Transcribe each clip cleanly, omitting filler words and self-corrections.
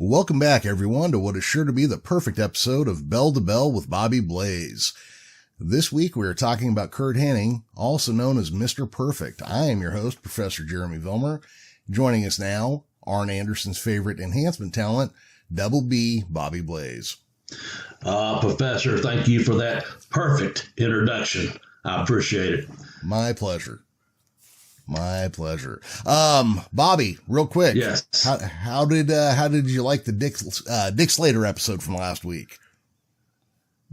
Welcome back, everyone, to what is sure to be the perfect episode of Bell to Bell with Bobby Blaze. This week, we are talking about Curt Hennig, also known as Mr. Perfect. I am your host, Professor Jeremy Vilmur. Joining us now, Arn Anderson's favorite enhancement talent, Double B, Bobby Blaze. Professor, thank you for that perfect introduction. I appreciate it. My pleasure. My pleasure. Bobby, real quick. Yes. How did you like the Dick Slater episode from last week?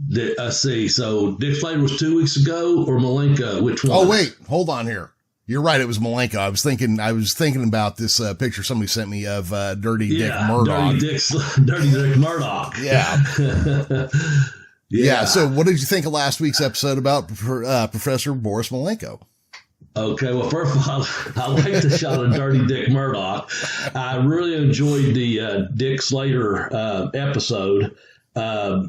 Let's see. So Dick Slater was 2 weeks ago, or Malenko? Which one? Oh wait, hold on here. You're right. It was Malenko. I was thinking about this picture somebody sent me of Dirty Dick Murdoch. Dirty Dick Murdoch. Yeah. Yeah. So, what did you think of last week's episode about Professor Boris Malenko? Okay, well, first of all, I like the shot of Dirty Dick Murdoch. I really enjoyed the Dick Slater episode. I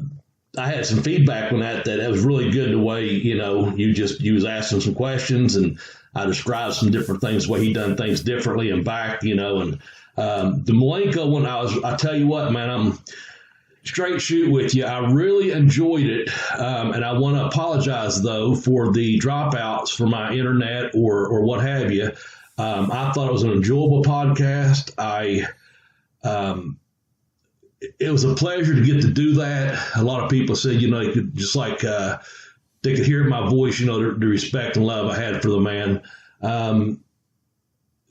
had some feedback on that it was really good the way, you was asking some questions and I described some different things, the way he done things differently and back, and the Malenko one, I tell you what, man, I'm straight shoot with you. I really enjoyed it, and I want to apologize, though, for the dropouts for my internet or what have you. I thought it was an enjoyable podcast. It was a pleasure to get to do that. A lot of people said, you could just like they could hear my voice, the respect and love I had for the man.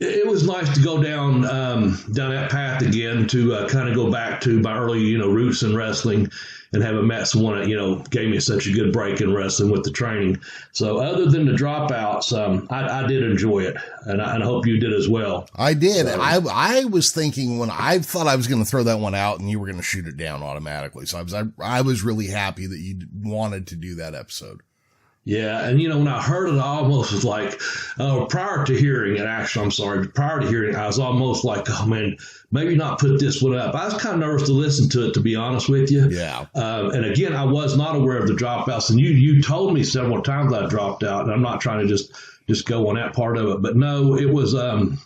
It was nice to go down that path again to kind of go back to my early, roots in wrestling and having met someone that, gave me such a good break in wrestling with the training. So other than the dropouts, I did enjoy it, and I hope you did as well. I did. So, I was thinking when I thought I was going to throw that one out and you were going to shoot it down automatically. So I was really happy that you wanted to do that episode. Yeah, and when I heard it, I almost was like, prior to hearing, I was almost like, oh man, maybe not put this one up. I was kind of nervous to listen to it, to be honest with you. Yeah. And again, I was not aware of the dropouts, and you told me several times I dropped out, and I'm not trying to just go on that part of it, but no, it was the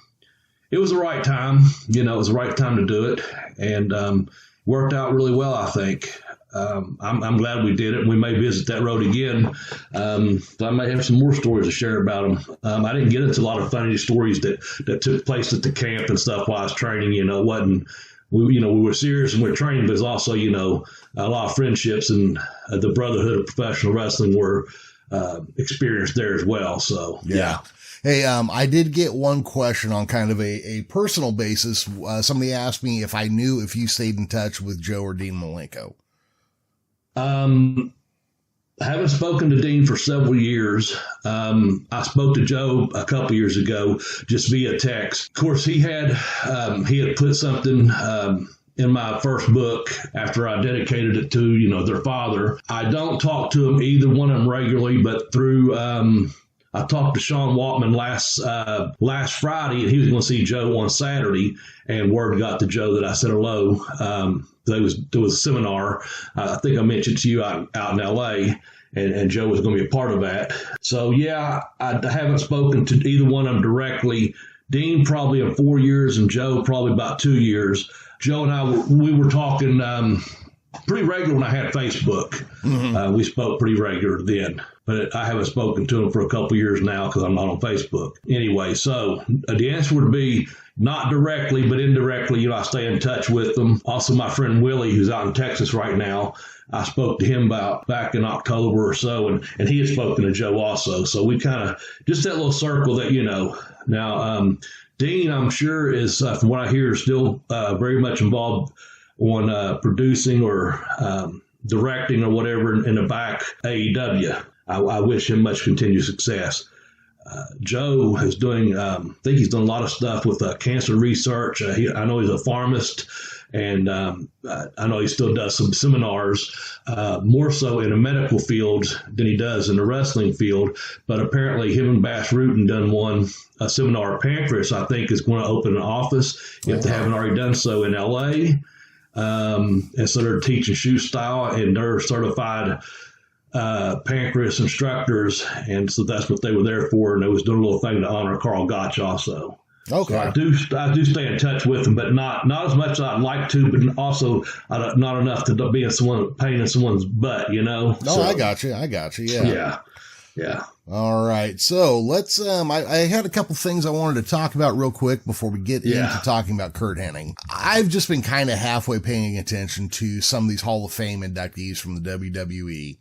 right time. It was the right time to do it, and worked out really well, I think. I'm glad we did it. We may visit that road again. So I may have some more stories to share about them. I didn't get into a lot of funny stories that took place at the camp and stuff while I was training. It wasn't, we were serious and we were training, but it's also, a lot of friendships and the brotherhood of professional wrestling were experienced there as well. So, yeah. Hey, I did get one question on kind of a personal basis. Somebody asked me if I knew if you stayed in touch with Joe or Dean Malenko. I haven't spoken to Dean for several years. I spoke to Joe a couple years ago just via text. Of course, he had put something in my first book after I dedicated it to, their father. I don't talk to him, either one of them regularly, but through I talked to Sean Waltman last Friday, and he was going to see Joe on Saturday, and word got to Joe that I said hello. There was a seminar, I think I mentioned to you out in L.A., and Joe was going to be a part of that. So, yeah, I haven't spoken to either one of them directly. Dean probably in 4 years, and Joe probably about 2 years. Joe and I, we were talking pretty regular when I had Facebook. Mm-hmm. We spoke pretty regular then. But I haven't spoken to him for a couple years now because I'm not on Facebook. Anyway, so the answer would be not directly, but indirectly, I stay in touch with them. Also, my friend Willie, who's out in Texas right now, I spoke to him about back in October or so, and he had spoken to Joe also. So we kind of, just that little circle that, Now, Dean, I'm sure, is, from what I hear, is still very much involved on producing or directing or whatever in the back AEW. I wish him much continued success. Joe is doing, I think he's done a lot of stuff with cancer research. I know he's a pharmacist, and I know he still does some seminars, more so in the medical field than he does in the wrestling field. But apparently him and Bass Rutten done a seminar at Pancras, I think, is going to open an office if they haven't already done so in L.A. And so they're teaching shoe style, and they're certified Pancras instructors, and so that's what they were there for, and they was doing a little thing to honor Carl Gotch also. Okay. So I do stay in touch with him, but not as much as I'd like to, but also not enough to be in pain in someone's butt, you know? No, so, I got you. Yeah. Yeah. All right. So let's, I had a couple things I wanted to talk about real quick before we get into talking about Curt Hennig. I've just been kind of halfway paying attention to some of these Hall of Fame inductees from the WWE.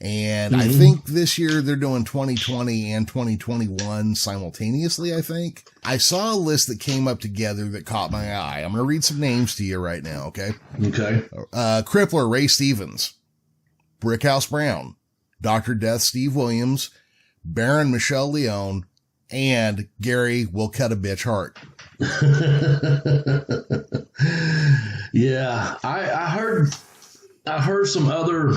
And I think this year they're doing 2020 and 2021 simultaneously, I think. I saw a list that came up together that caught my eye. I'm going to read some names to you right now, okay? Okay. Crippler Ray Stevens, Brickhouse Brown, Dr. Death Steve Williams, Baron Michelle Leone, and Gary Will Cut a Bitch Hart. Yeah, I heard some other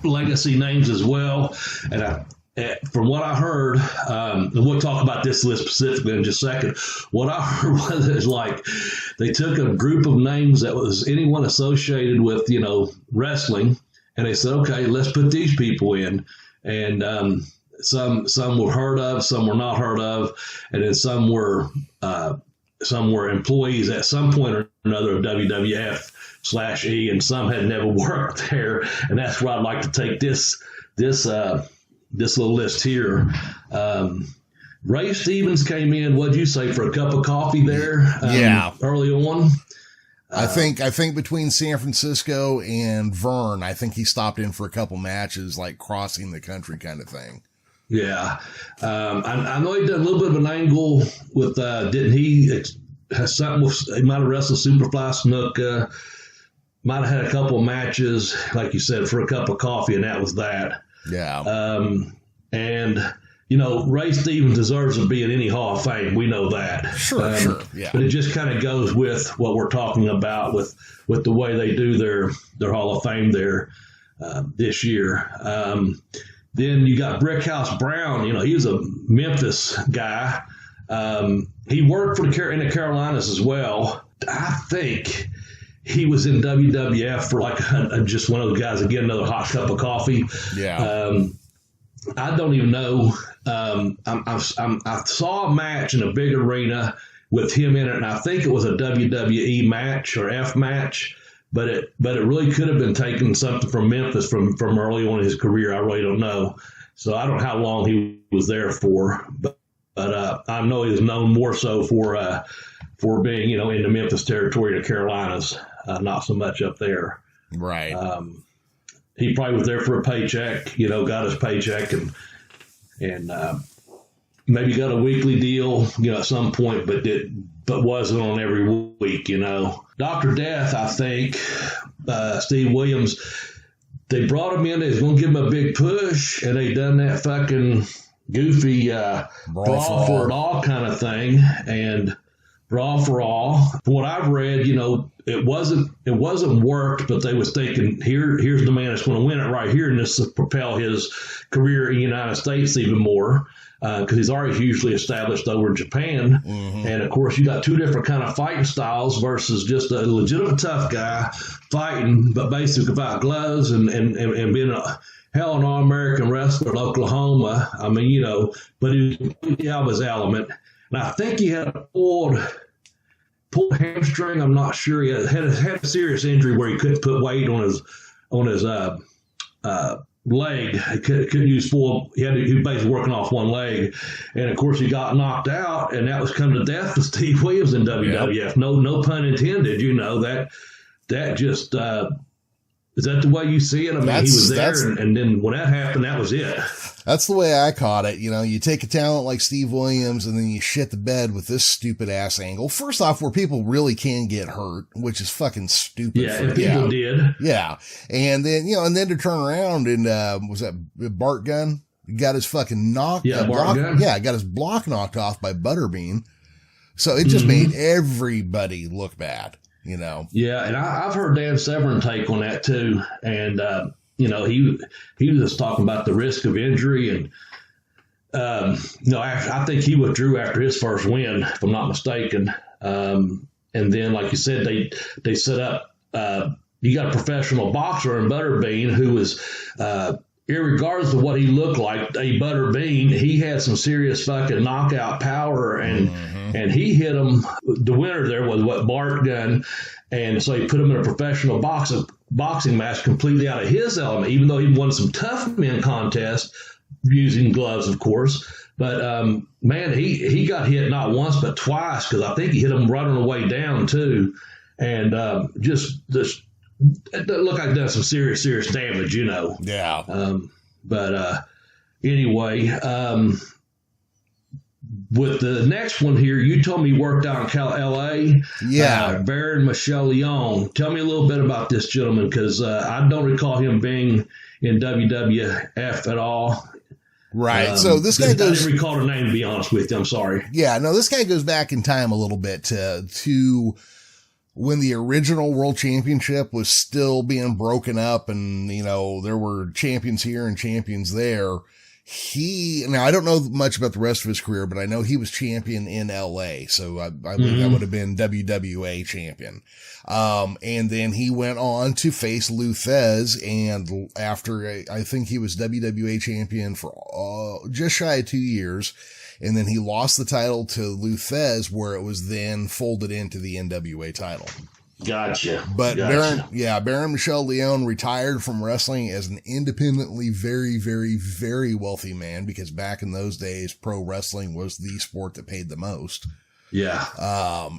legacy names as well, and from what I heard, and we'll talk about this list specifically in just a second. What I heard was like they took a group of names that was anyone associated with wrestling, and they said, okay, let's put these people in, and some were heard of, some were not heard of, and then some were employees at some point or another of WWF/E, and some had never worked there. And that's where I'd like to take this little list here. Ray Stevens came in, what'd you say, for a cup of coffee there? Early on. I think between San Francisco and Vern, I think he stopped in for a couple matches, like crossing the country kind of thing. Yeah. I know he did a little bit of an angle with, didn't he have something with, he might have wrestled Superfly Snuka, might have had a couple of matches, like you said, for a cup of coffee, and that was that. Yeah. And, Ray Stevens deserves to be in any Hall of Fame. We know that. Sure. Yeah. But it just kind of goes with what we're talking about with the way they do their Hall of Fame there this year. Then you got Brickhouse Brown. He was a Memphis guy. He worked in the Carolinas as well. I think he was in WWF for like just one of those guys that get another hot cup of coffee. Yeah. I don't even know. I saw a match in a big arena with him in it, and I think it was a WWE match or F match. But it really could have been taking something from Memphis from early on in his career. I really don't know. So I don't know how long he was there for, but I know he was known more so for being in the Memphis territory, the Carolinas, not so much up there. Right. He probably was there for a paycheck. Got his paycheck and maybe got a weekly deal, at some point, but wasn't on every week, Dr. Death, I think, Steve Williams, they brought him in, they was going to give him a big push, and they done that fucking goofy brawl for it all kind of thing, and brawl for all. From what I've read, it wasn't worked, but they was thinking, here's the man that's going to win it right here, and this will propel his career in the United States even more. Because he's already hugely established over in Japan. Mm-hmm. And, of course, you got two different kind of fighting styles versus just a legitimate tough guy fighting, but basically without gloves and being a hell of an All-American wrestler in Oklahoma. I mean, but he was completely out of his element. And I think he had a pulled hamstring. I'm not sure. He had a serious injury where he couldn't put weight on his leg. He couldn't use full. He was basically working off one leg, and of course he got knocked out, and that was come to death with Steve Williams in WWF. Yep. No pun intended. That just is that the way you see it? I mean, he was there, and then when that happened, that was it. That's the way I caught it. You take a talent like Steve Williams, and then you shit the bed with this stupid ass angle. First off, where people really can get hurt, which is fucking stupid. Yeah, and people did. Yeah, and then and then to turn around and was that Bart Gunn? Got his fucking Bart Gunn. Yeah, got his block knocked off by Butterbean. So it just made everybody look bad. Yeah, and I've heard Dan Severn take on that too, and he was just talking about the risk of injury, and I think he withdrew after his first win, if I'm not mistaken. And then, like you said, they set up. You got a professional boxer in Butterbean who was irregardless of what he looked like, a butter bean, he had some serious fucking knockout power, and he hit him. The winner there was what Bart done, and so he put him in a professional boxing match completely out of his element, even though he won some tough men contests using gloves, of course. But man, he got hit not once but twice, because I think he hit him right on the way down too, and just it looked like done some serious damage, you know. Yeah. But anyway, with the next one here, you told me you worked out in L.A. Yeah. Baron Michel Leon. Tell me a little bit about this gentleman, because I don't recall him being in WWF at all. Right. So this guy goes. I didn't recall the name, to be honest with you. I'm sorry. Yeah. No, this guy goes back in time a little bit to when the original World Championship was still being broken up, and, you know, there were champions here and champions there. Now I don't know much about the rest of his career, but I know he was champion in LA. So I believe that would have been WWA champion. And then he went on to face Lou Thesz, and after I think he was WWA champion for just shy of 2 years. And then he lost the title to Lou Thesz, where it was then folded into the NWA title. Gotcha. But Baron Michel Leon retired from wrestling as an independently very, very, very wealthy man, because back in those days, pro wrestling was the sport that paid the most. Yeah.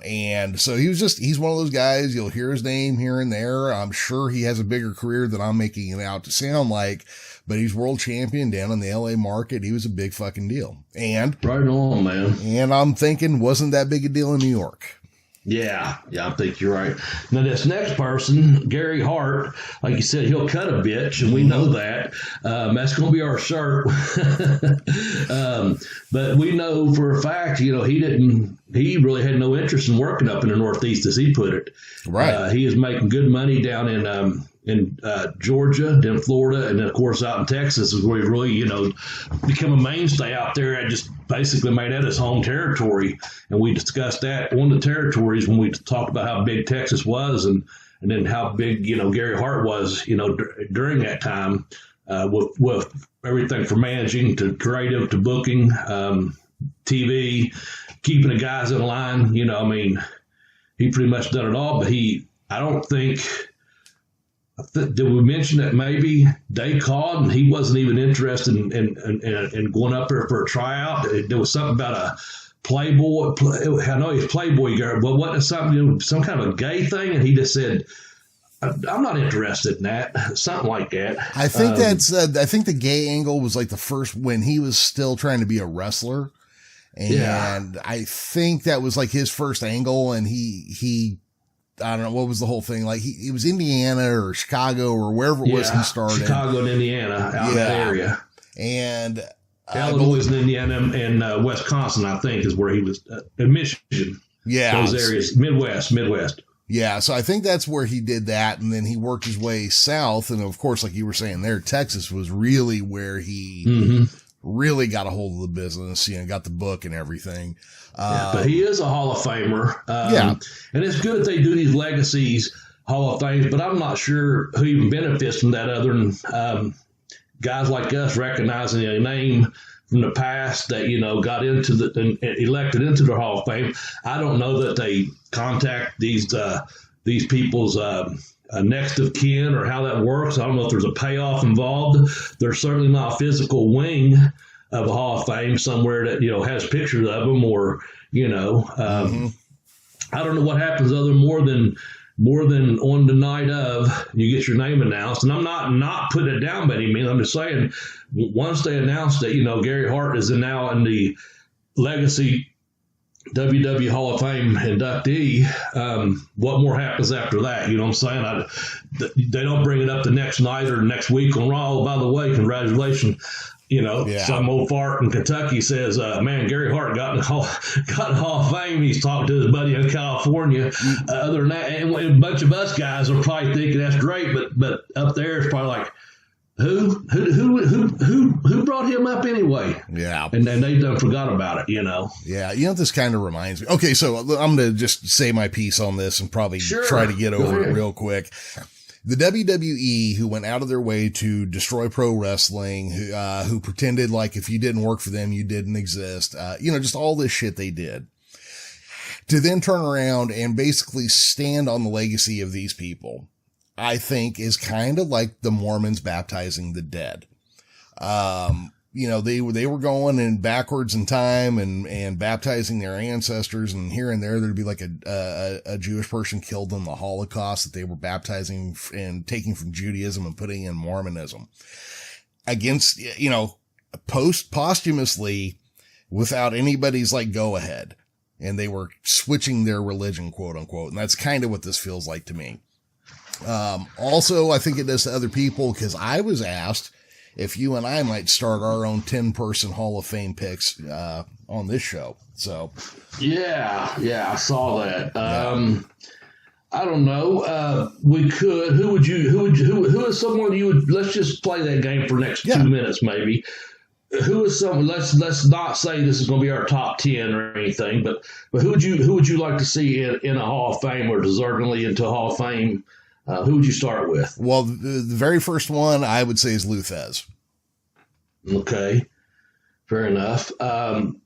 And so he's one of those guys, you'll hear his name here and there. I'm sure he has a bigger career than I'm making it out to sound like, but he's world champion down in the LA market. He was a big fucking deal. And right on, man. And I'm thinking, wasn't that big a deal in New York? Yeah, I think you're right. Now, this next person, Gary Hart, like you said, he'll cut a bitch, and we know that. That's going to be our shirt. But we know for a fact, you know, he really had no interest in working up in the Northeast, as he put it. Right. He is making good money down in Georgia, then Florida, and then, of course, out in Texas is where he really, you know, become a mainstay out there and just basically made that his home territory. And we discussed that on the territories when we talked about how big Texas was, and then how big, you know, Gary Hart was, you know, during that time, with everything from managing to creative to booking, TV, keeping the guys in line. You know, I mean, he pretty much done it all, but I don't think... Did we mention that maybe they called and he wasn't even interested in going up there for a tryout? There was something about a Playboy. I know he's Playboy girl, but wasn't it something, some kind of a gay thing? And he just said, "I'm not interested in that." Something like that. I think I think the gay angle was like the first when he was still trying to be a wrestler, and I think that was like his first angle, and he. I don't know, what was the whole thing? Like he was Indiana or Chicago or wherever it was he started. Chicago and Indiana, out in that area. And Illinois and Indiana and Wisconsin, I think, is where he was, in Michigan. Yeah. Those areas, Midwest. Yeah, so I think that's where he did that, and then he worked his way south, and of course, like you were saying there, Texas was really where he really got a hold of the business, you know, got the book and everything. But he is a Hall of Famer. And it's good that they do these legacies, Hall of Fames, but I'm not sure who even benefits from that other than guys like us recognizing a name from the past that, you know, got into elected into the Hall of Fame. I don't know that they contact these people's next of kin or how that works. I don't know if there's a payoff involved. There's certainly not a physical wing of a Hall of Fame somewhere that, you know, has pictures of them, or, you know, I don't know what happens other more than on the night of you get your name announced. And I'm not putting it down by any means. I'm just saying, once they announced that, you know, Gary Hart is now in the Legacy WWE Hall of Fame inductee, what more happens after that? You know what I'm saying? They don't bring it up the next night or next week on Raw. Oh, by the way, congratulations. You know, some old fart in Kentucky says, man, Gary Hart got in the Hall of Fame. He's talking to his buddy in California. Other than that, and a bunch of us guys are probably thinking that's great, but up there it's probably like, who brought him up anyway? Yeah. And then they done forgot about it, you know? Yeah. You know, this kind of reminds me. Okay. So I'm going to just say my piece on this and probably try to get over it real quick. the WWE, who went out of their way to destroy pro wrestling, who pretended like if you didn't work for them, you didn't exist, just all this shit they did, to then turn around and basically stand on the legacy of these people, I think is kind of like the Mormons baptizing the dead. They were going in backwards in time and baptizing their ancestors, and here and there'd be like a Jewish person killed in the Holocaust that they were baptizing and taking from Judaism and putting in Mormonism against, posthumously without anybody's like go ahead. And they were switching their religion, quote unquote. And that's kind of what this feels like to me. Also, I think it does to other people, because I was asked if you and I might start our own 10-person Hall of Fame picks on this show. So, yeah, I saw that. I don't know. We could. Who is someone you would? Let's just play that game for the next 2 minutes, maybe. Who is someone? Let's not say this is going to be our top 10 or anything, but who would you like to see in a Hall of Fame or deservingly into a Hall of Fame? Who would you start with? Well, the very first one I would say is Lou Thez. Okay, fair enough. The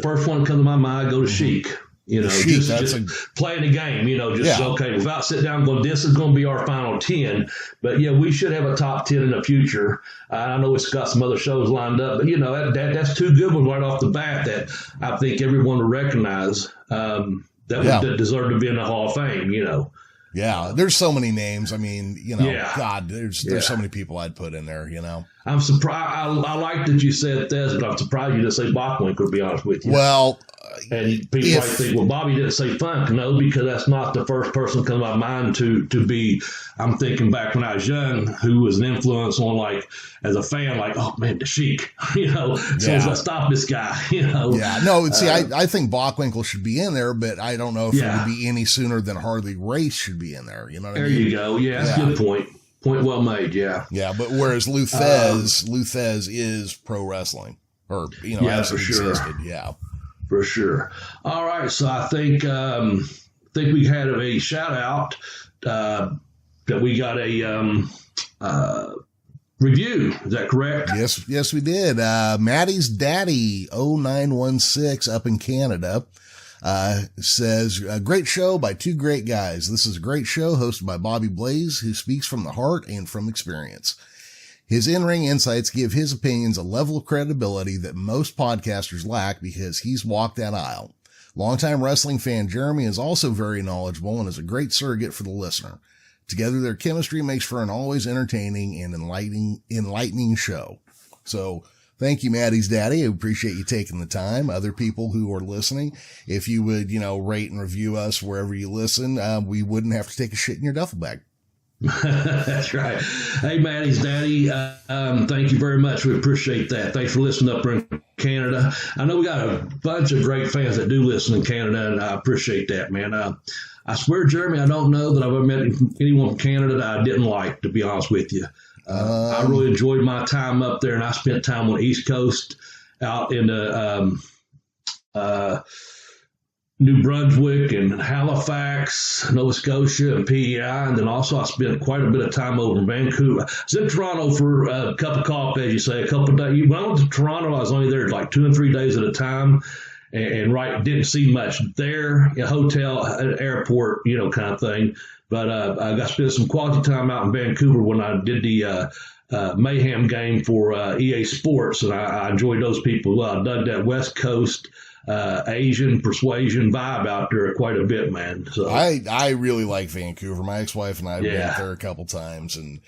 first one that comes to my mind, go to Sheik. Just playing the game, okay, without sitting down and going, this is going to be our final 10. But, yeah, we should have a top 10 in the future. I know it's got some other shows lined up, but, that's two good ones right off the bat that I think everyone will recognize that deserve to be in the Hall of Fame, Yeah, there's so many names. I mean, God, there's so many people I'd put in there, I'm surprised. I like that you said Thez, but I'm surprised you didn't say Bockwinkel, to be honest with you. Well, and people might think, well, Bobby didn't say Funk. No, because that's not the first person come to my mind to be. I'm thinking back when I was young, who was an influence on, like, as a fan, like, oh man, the Sheik, so let's stop this guy, Yeah, no, see, I think Bockwinkel should be in there, but I don't know if it would be any sooner than Harley Race should be in there. You know what I mean? There you go. Yeah, that's a good point. Point well made. Yeah. Yeah, but whereas Lou Thez is pro wrestling, or has existed. Yeah. For sure. All right, so I think we had a shout out that we got a review. Is that correct? Yes, we did. Maddie's Daddy 0916 up in Canada says, a great show by two great guys. This is a great show hosted by Bobby Blaze, who speaks from the heart and from experience. His in-ring insights give his opinions a level of credibility that most podcasters lack because he's walked that aisle. Longtime wrestling fan Jeremy is also very knowledgeable and is a great surrogate for the listener. Together, their chemistry makes for an always entertaining and enlightening show. So, thank you, Maddie's Daddy. I appreciate you taking the time. Other people who are listening, if you would, rate and review us wherever you listen, we wouldn't have to take a shit in your duffel bag. That's right. Hey, Maddie's Daddy, thank you very much. We appreciate that. Thanks for listening up in Canada. I know we got a bunch of great fans that do listen in Canada, and I appreciate that, man. I swear, Jeremy, I don't know that I've ever met anyone from Canada that I didn't like, to be honest with you. I really enjoyed my time up there, and I spent time on the East Coast out in the New Brunswick and Halifax, Nova Scotia, and PEI. And then also I spent quite a bit of time over in Vancouver. I was in Toronto for a cup of coffee, as you say, a couple of days. When I went to Toronto, I was only there like 2 and 3 days at a time. And didn't see much there, a hotel, an airport, kind of thing. But I got to spend some quality time out in Vancouver when I did the Mayhem game for EA Sports, and I enjoyed those people well. I dug that West Coast Asian persuasion vibe out there quite a bit, man. So I really like Vancouver. My ex-wife and I have been there a couple times, and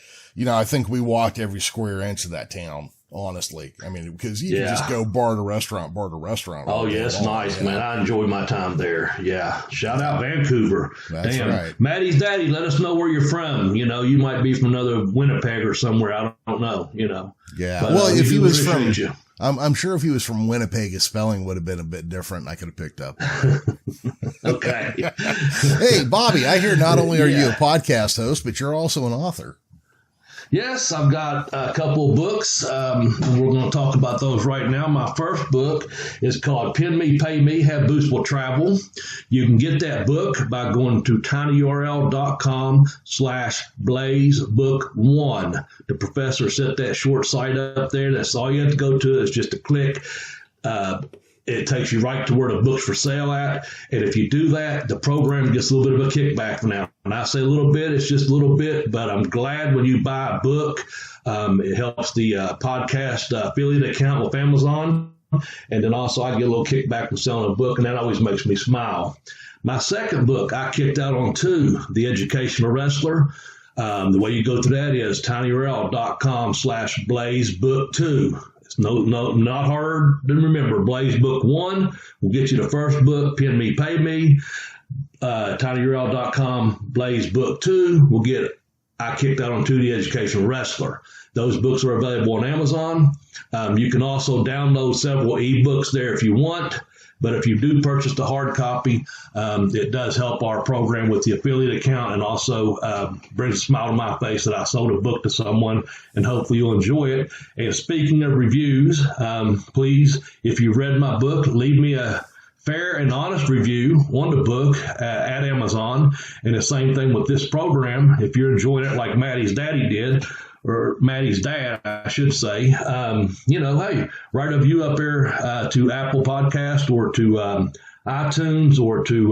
I think we walked every square inch of that town. Honestly, I mean, because you can just go bar to restaurant. Oh, yeah, it's nice, man. I enjoyed my time there. Yeah. Shout out Vancouver. That's right. Maddie's Daddy, let us know where you're from. You might be from another Winnipeg or somewhere. I don't know, Yeah. But, well, if he was from, I'm sure if he was from Winnipeg, his spelling would have been a bit different. I could have picked up. Okay. Hey, Bobby, I hear not only are you a podcast host, but you're also an author. Yes, I've got a couple of books, and we're going to talk about those right now. My first book is called Pin Me, Pay Me, Have Boost Will Travel. You can get that book by going to tinyurl.com/blazebook1. The professor set that short site up there. That's all you have to go to is just a click. It takes you right to where the book's for sale at. And if you do that, the program gets a little bit of a kickback from now. When I say a little bit, it's just a little bit, but I'm glad when you buy a book, it helps the podcast affiliate account with Amazon. And then also I get a little kickback from selling a book, and that always makes me smile. My second book, I kicked out on too, The Educational Wrestler. The way you go through that is tinyurl.com/blazebook2. Not hard to remember. Blaze Book 1 will get you the first book, Pin Me, Pay Me. tinyurl.com, Blaze Book 2 will get I Kicked Out on 2, The Educational Wrestler. Those books are available on Amazon. You can also download several ebooks there if you want. But if you do purchase the hard copy, it does help our program with the affiliate account, and also brings a smile to my face that I sold a book to someone, and hopefully you'll enjoy it. And speaking of reviews, please, if you read my book, leave me a fair and honest review on the book at Amazon. And the same thing with this program. If you're enjoying it like Maddie's daddy did, or Maddie's dad, I should say, hey, write a review up there to Apple Podcast or to iTunes or to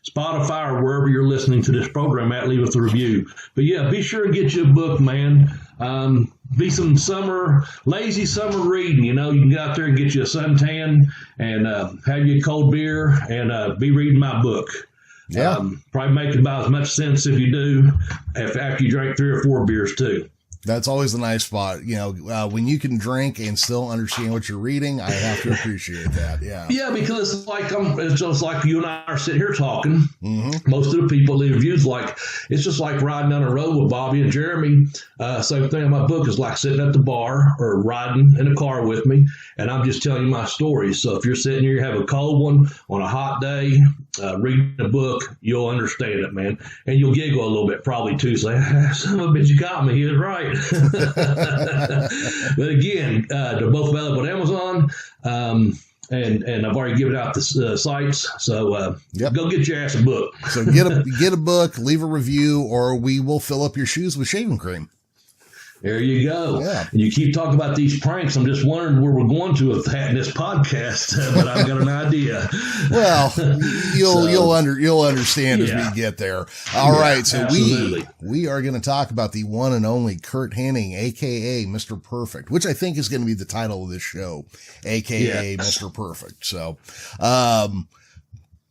Spotify or wherever you're listening to this program at. Leave us a review. But yeah, be sure and get you a book, man. Be some lazy summer reading. You can get out there and get you a suntan and have you a cold beer and be reading my book. Yeah. Probably make about as much sense if you do after you drink 3 or 4 beers too. That's always the nice spot. When you can drink and still understand what you're reading, I have to appreciate that. Yeah. Yeah, because it's just like you and I are sitting here talking. Mm-hmm. Most of the people leave reviews it's just like riding down the road with Bobby and Jeremy. Same thing in my book is like sitting at the bar or riding in a car with me, and I'm just telling you my stories. So if you're sitting here, you have a cold one on a hot day, reading a book, you'll understand it, man. And you'll giggle a little bit probably too. Say, son of a bitch, you got me. He was right. But again, they're both available on Amazon, and I've already given out the sites. So Go get your ass a book. So get a book, leave a review, or we will fill up your shoes with shaving cream. There you go. Yeah. And you keep talking about these pranks. I'm just wondering where we're going to with that in this podcast, but I've got an idea. Well, you'll understand as we get there. All right. So we are going to talk about the one and only Curt Hennig, aka Mr. Perfect, which I think is going to be the title of this show, aka Mr. Perfect. So,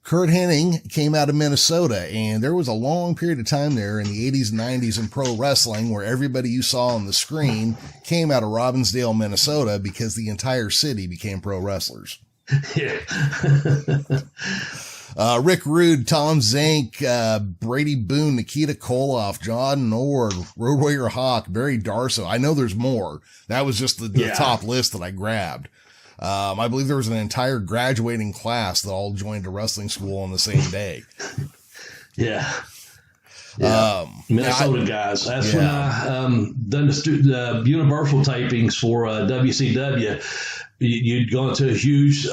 Curt Hennig came out of Minnesota, and there was a long period of time there in the 80s and 90s in pro wrestling where everybody you saw on the screen came out of Robbinsdale, Minnesota, because the entire city became pro wrestlers. Yeah. Rick Rude, Tom Zank, Brady Boone, Nikita Koloff, John Nord, Road Warrior Hawk, Barry Darso. I know there's more. That was just the top list that I grabbed. I believe there was an entire graduating class that all joined a wrestling school on the same day. Yeah. Minnesota guys. That's when I done the Universal tapings for WCW. You'd go into a huge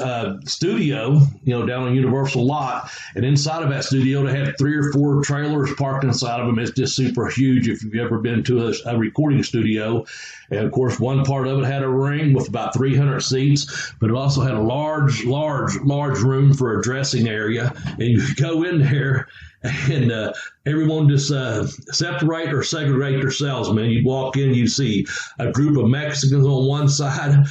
studio, down on Universal lot, and inside of that studio they had 3 or 4 trailers parked inside of them. It's just super huge if you've ever been to a recording studio. And of course, one part of it had a ring with about 300 seats, but it also had a large room for a dressing area. And you go in there, and everyone just separate or segregate themselves, man. You walk in, you see a group of Mexicans on one side.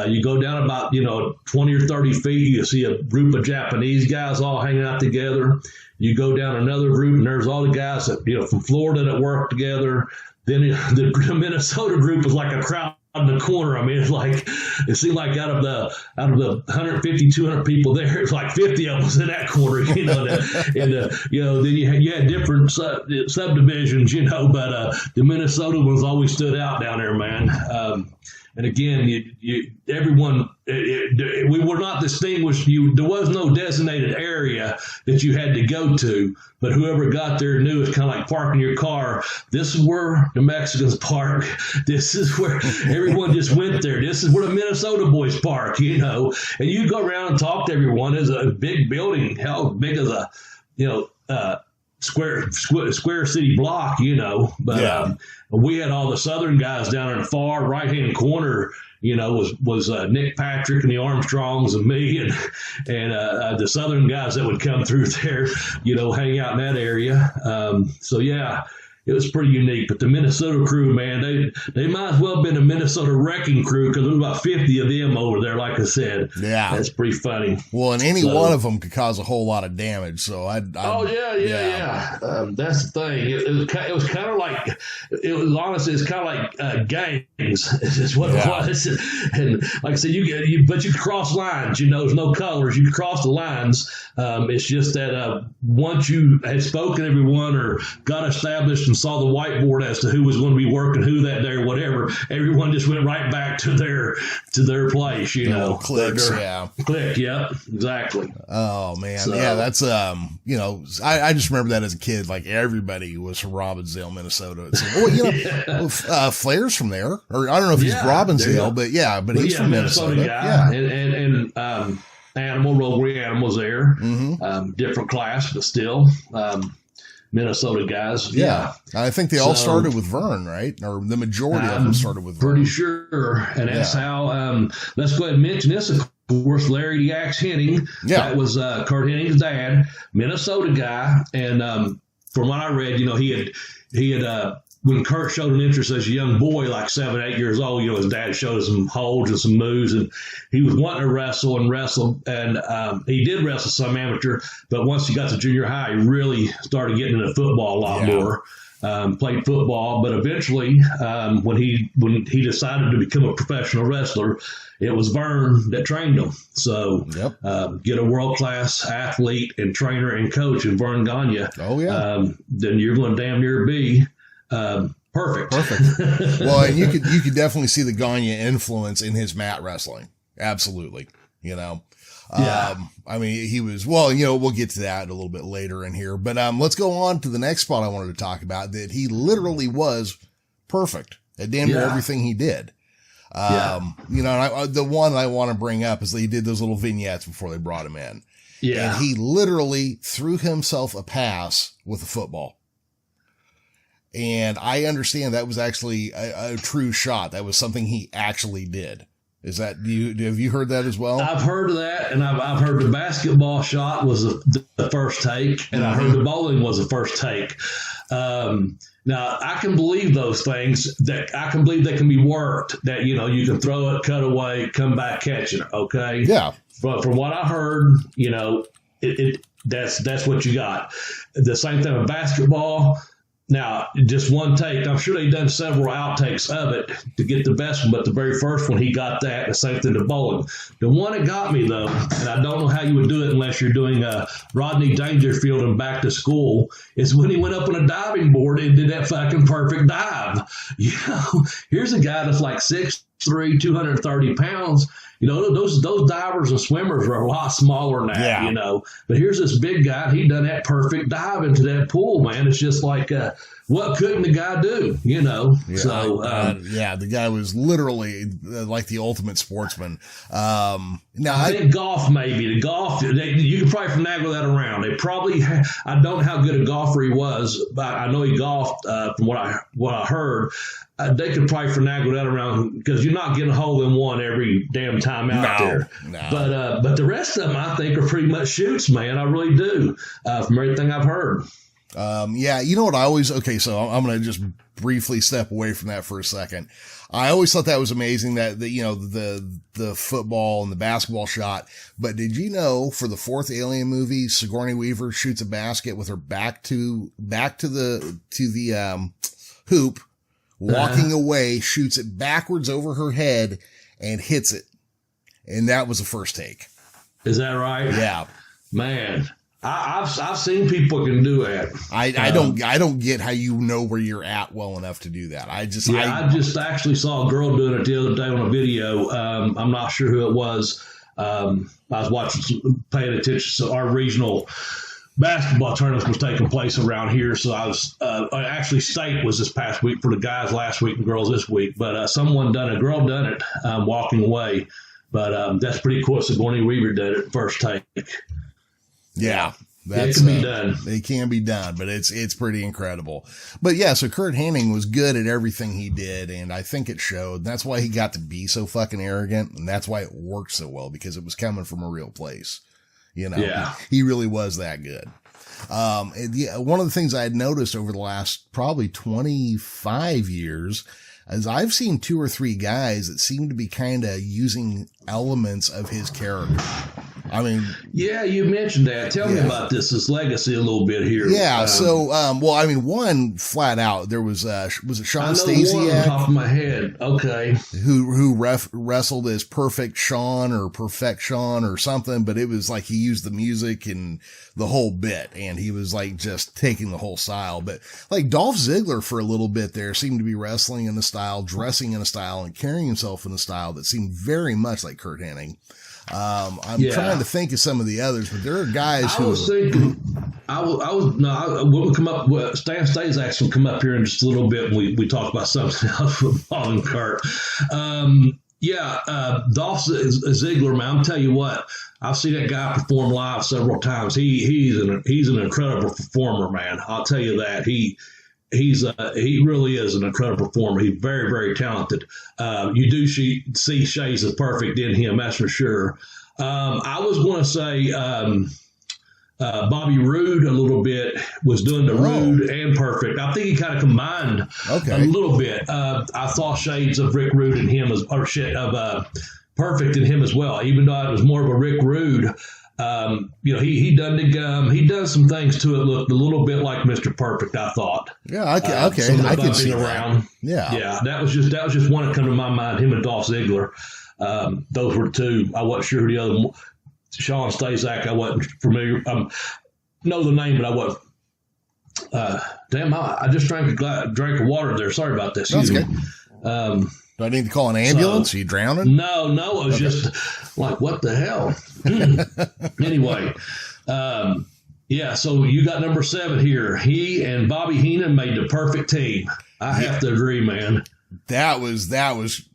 You go down about 20 or 30 feet, you see a group of Japanese guys all hanging out together. You go down another group, and there's all the guys that from Florida that work together. Then the Minnesota group was like a crowd in the corner. I mean, it seemed like out of the 150, 200 people there, it's like 50 of us in that corner, then you had different subdivisions, but the Minnesota ones always stood out down there, man. And again, everyone, we were not distinguished. There was no designated area that you had to go to, but whoever got there knew it's kind of like parking your car. This is where the Mexicans park. This is where everyone just went there. This is where the Minnesota boys park, And you go around and talk to everyone. There's a big building, hell, big as a, square city block, but we had all the Southern guys down in the far right-hand corner, was Nick Patrick and the Armstrongs and me and the Southern guys that would come through there, hang out in that area. It was pretty unique. But the Minnesota crew, man, they might as well have been a Minnesota wrecking crew because there was about 50 of them over there, like I said. Yeah. That's pretty funny. Well, and any one of them could cause a whole lot of damage. So That's the thing. It was kind of like, honestly, it's kind of like gangs is what it was. And like I said, but you could cross lines, there's no colors. You could cross the lines. It's just that once you had spoken to everyone or got established and saw the whiteboard as to who was going to be working who that day or whatever, everyone just went right back to their place, Clicks, Click, yep, exactly. Oh man, that's I just remember that as a kid, like everybody was from Robbinsdale, Minnesota. It's like, Flair's from there, or I don't know if he's Robbinsdale, but he's from Minnesota. Guy. And Animal, Rotary Animal's there, different class, but still. Minnesota guys. Yeah. I think they all started with Vern, right? Or the majority of them started with Vern. Pretty sure. And that's how, let's go ahead and mention this. Of course, Larry the Axe Henning. Yeah. That was Curt Henning's dad, Minnesota guy. And from what I read, he had when Curt showed an interest as a young boy, like 7, 8 years old, his dad showed some holds and some moves, and he was wanting to wrestle and wrestle. And he did wrestle some amateur, but once he got to junior high, he really started getting into football a lot more. Played football, but eventually, when he decided to become a professional wrestler, it was Vern that trained him. So get a world-class athlete and trainer and coach in Vern Gagne. Then you're going to damn near be perfect. Well, and you could definitely see the Gagne influence in his mat wrestling. Absolutely. I mean, he was, we'll get to that a little bit later in here, but let's go on to the next spot I wanted to talk about, that he literally was perfect at damn near everything he did. And the one I want to bring up is that he did those little vignettes before they brought him in. Yeah. And he literally threw himself a pass with a football. And I understand that was actually a true shot. That was something he actually did. Is that have you heard that as well? I've heard of that, and I've heard the basketball shot was the first take, and I heard the bowling was the first take. Now I can believe those things. That I can believe they can be worked. That you can throw it, cut away, come back, catch it. Okay. Yeah. But from what I heard, that's what you got. The same thing with basketball. Now, just one take. I'm sure they've done several outtakes of it to get the best one, but the very first one, he got that. The same thing to bowling. The one that got me, though, and I don't know how you would do it unless you're doing Rodney Dangerfield and Back to School, is when he went up on a diving board and did that fucking perfect dive. Here's a guy that's like 6'3", 230 pounds. Those divers and swimmers are a lot smaller than that, But here's this big guy. He done that perfect dive into that pool, man. It's just like, what couldn't the guy do, Yeah, so, the guy was literally like the ultimate sportsman. Now I think golf, maybe. The golf, you could probably finagle that around. They probably, I don't know how good a golfer he was, but I know he golfed from what I heard. They could probably finagle that around because you're not getting a hole in one every damn time out there. No. But the rest of them, I think, are pretty much shoots, man. I really do, from everything I've heard. You know what I always, so I'm going to just briefly step away from that for a second. I always thought that was amazing that the football and the basketball shot. But did you know for the fourth Alien movie, Sigourney Weaver shoots a basket with her back to the hoop, walking away, shoots it backwards over her head and hits it. And that was the first take. Is that right? Yeah. Man. I've seen people can do that. I don't get how you know where you're at well enough to do that. I just actually saw a girl doing it the other day on a video. I'm not sure who it was. I was paying attention to our regional basketball tournament was taking place around here. So I was actually state was this past week for the guys last week and girls this week. But a girl done it walking away. But that's pretty cool. Sigourney Weaver did it first take. Yeah. It can be done. It can be done, but it's pretty incredible. But yeah, so Curt Hennig was good at everything he did, and I think it showed. That's why he got to be so fucking arrogant, and that's why it worked so well, because it was coming from a real place. Yeah. He really was that good. One of the things I had noticed over the last probably 25 years is I've seen 2 or 3 guys that seem to be kind of using elements of his character. I mean, yeah, you mentioned that. Tell me about his legacy a little bit here. Yeah. One flat out, there was it Sean Stasiak? One on the top of my head. Okay. Who wrestled as Perfect Sean or Perfect Sean or something, but it was like he used the music and the whole bit, and he was like just taking the whole style. But like Dolph Ziggler for a little bit there seemed to be wrestling in a style, dressing in a style, and carrying himself in a style that seemed very much like Curt Hennig. I'm trying to think of some of the others, but there are guys who. I was thinking, we'll come up. Stan Stasiak will come up here in just a little bit. And we talk about something else with Bob and Curt. Dolph Ziggler, man. I'm telling you what, I've seen that guy perform live several times. He's an incredible performer, man. I'll tell you that he really is an incredible performer. He's very, very talented. You do see shades of perfect in him, that's for sure. I was going to say Bobby Roode a little bit was doing the Roode and perfect. I think he kind of combined a little bit. I saw shades of Rick Rude in him perfect in him as well, even though it was more of a Rick Rude. He done some things to it look a little bit like Mr. Perfect, I thought. Yeah, I can see around. That. Yeah, that was just one that come to my mind. Him and Dolph Ziggler, those were 2. I wasn't sure who the other one. Sean Stasiak, I wasn't familiar. Know the name, but I wasn't. I just drank of water there. Sorry about this. That's okay. Do I need to call an ambulance? Are you drowning? No, it was just like, what the hell? Anyway, so you got number 7 here. He and Bobby Heenan made the perfect team. I have to agree, man. That was